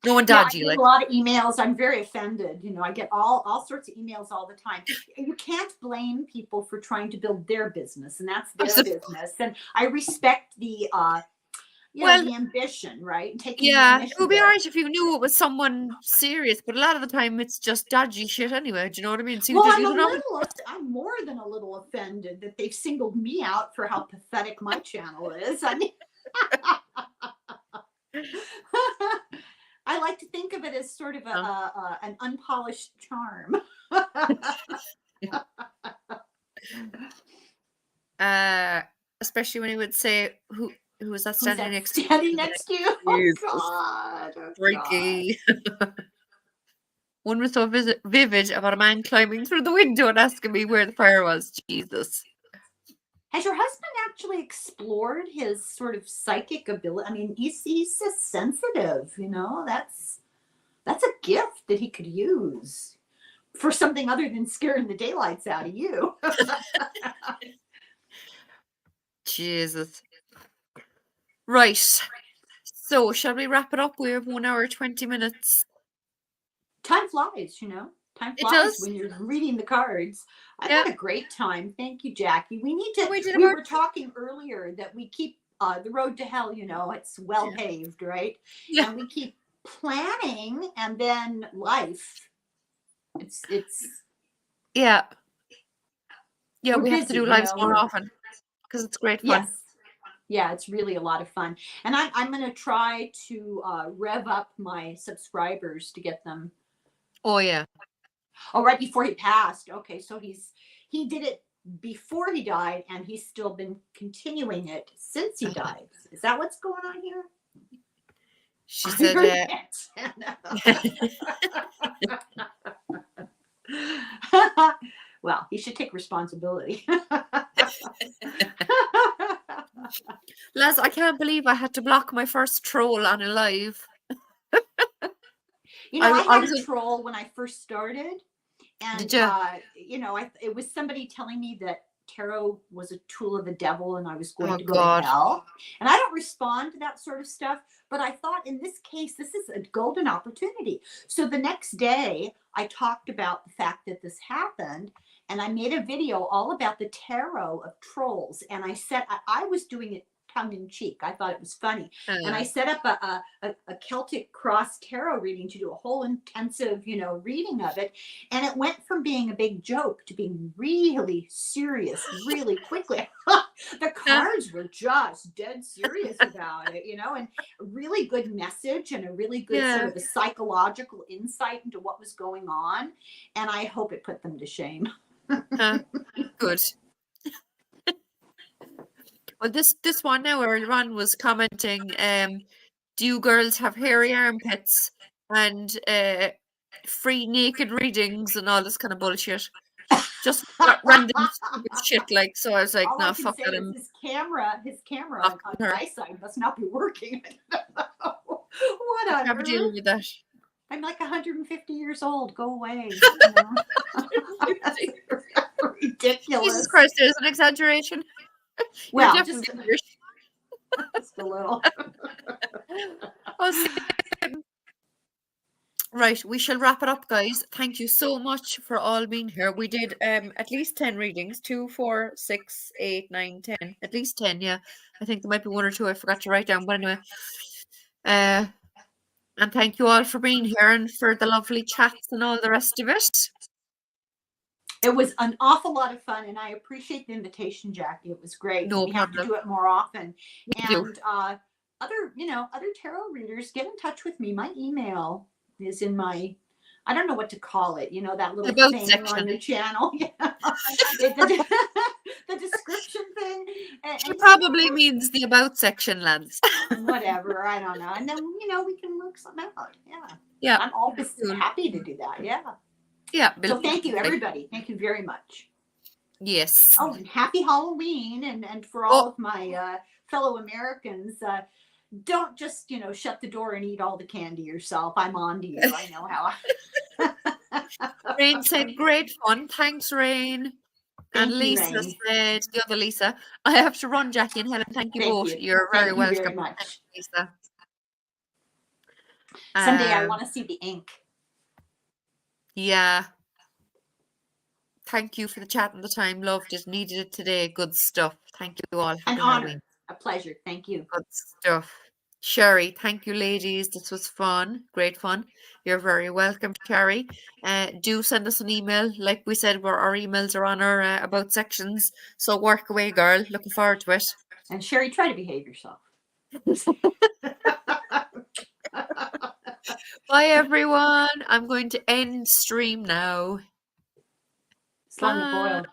no one Yeah, I dodgy, get like. a lot of emails. I'm very offended. You know, I get all sorts of emails all the time. You can't blame people for trying to build their business, and that's their business. And I respect the Well, the ambition, right? And taking the yeah, it would be initiative. alright if you knew it was someone serious, but a lot of the time it's just dodgy shit anyway. Do you know what I mean? So Well, you don't know. I'm more than a little offended that they've singled me out for how pathetic my channel is. I mean, I like to think of it as sort of an unpolished charm. Especially when he would say, "Who was that standing next to you?" Standing next to you? Oh Jesus, God! Oh, God. freaky. One was so vivid about a man climbing through the window and asking me where the fire was. Jesus. Has your husband actually explored his sort of psychic ability? I mean, he's just sensitive. You know, that's a gift that he could use for something other than scaring the daylights out of you. Jesus. Right. So, shall we wrap it up? We have 1 hour, 20 minutes. Time flies, you know. Time It flies does. when you're reading the cards. I've Yeah. had a great time. Thank you, Jackie. We need to. We We were talking earlier that we keep the road to hell. You know, it's well paved, right? Yeah. And we keep planning, and then life. It's. Yeah. Yeah, We're we have to busy, do you lives know, more often because it's great fun. Yes. Yeah, it's really a lot of fun. And I'm going to try to rev up my subscribers to get them. Oh, yeah. Oh, right before he passed. Okay, so he did it before he died, and he's still been continuing it since he died. Is that what's going on here? She said, well, he should take responsibility. Les, I can't believe I had to block my first troll on a live. You know, I had a troll when I first started. And, did you? You know, it was somebody telling me that tarot was a tool of the devil and I was going to go God. to hell. And I don't respond to that sort of stuff. But I thought in this case, this is a golden opportunity. So the next day, I talked about the fact that this happened. And I made a video all about the tarot of trolls. And I said, I was doing it tongue in cheek. I thought it was funny. And I set up a Celtic cross tarot reading to do a whole intensive, you know, reading of it. And it went from being a big joke to being really serious really quickly. The cards were just dead serious about it, you know, and a really good message and a really good sort of a psychological insight into what was going on. And I hope it put them to shame. Good. Well, this one now earlier on was commenting, do you girls have hairy armpits and free naked readings and all this kind of bullshit? Just random stupid shit, like. So I was like, all nah, I can fuck say that. Is his camera on my side must not be working. What on earth? Dealing with that. I'm like 150 years old. Go away. You know? Ridiculous. Jesus Christ, there's an exaggeration. You're Well, definitely Irish. just a little. Oh, right, we shall wrap it up, guys. Thank you so much for all being here. We did at least 10 readings, 2, 4, 6, 8, 9, 10. At least 10, yeah. I think there might be one or two I forgot to write down, but anyway. And thank you all for being here and for the lovely chats and all the rest of it. It was an awful lot of fun, and I appreciate the invitation, Jackie. It was great. No We have to problem. do it more often. do. And other tarot readers, get in touch with me. My email is in my, I don't know what to call it. You know, that little About thing section. on the channel. Yeah. The description thing. She probably means the about section, lads. Whatever, I don't know. And then we can work something out. Yeah. Yeah. I'm always Cool. happy to do that. Yeah. Yeah. So thank you, everybody. Thank you very much. Yes. Oh, and happy Halloween, and for all of my fellow Americans, don't just shut the door and eat all the candy yourself. I'm on to you. I know how. Rain said, great fun. Thanks, Rain. Thank and you, Lisa Rain. said, the other Lisa, I have to run, Jackie and Helen. Thank you both. You're very welcome. Very much. Thanks, Lisa. Someday I want to see the ink. Yeah. Thank you for the chat and the time. Loved it. Needed it today. Good stuff. Thank you all. An honor. A pleasure. Thank you. Good stuff. Sherry, thank you, ladies. This was fun. Great fun. You're very welcome, Sherry. Do send us an email. Like we said, our emails are on our about sections. So work away, girl. Looking forward to it. And Sherry, try to behave yourself. Bye, everyone. I'm going to end stream now. Slung the boil.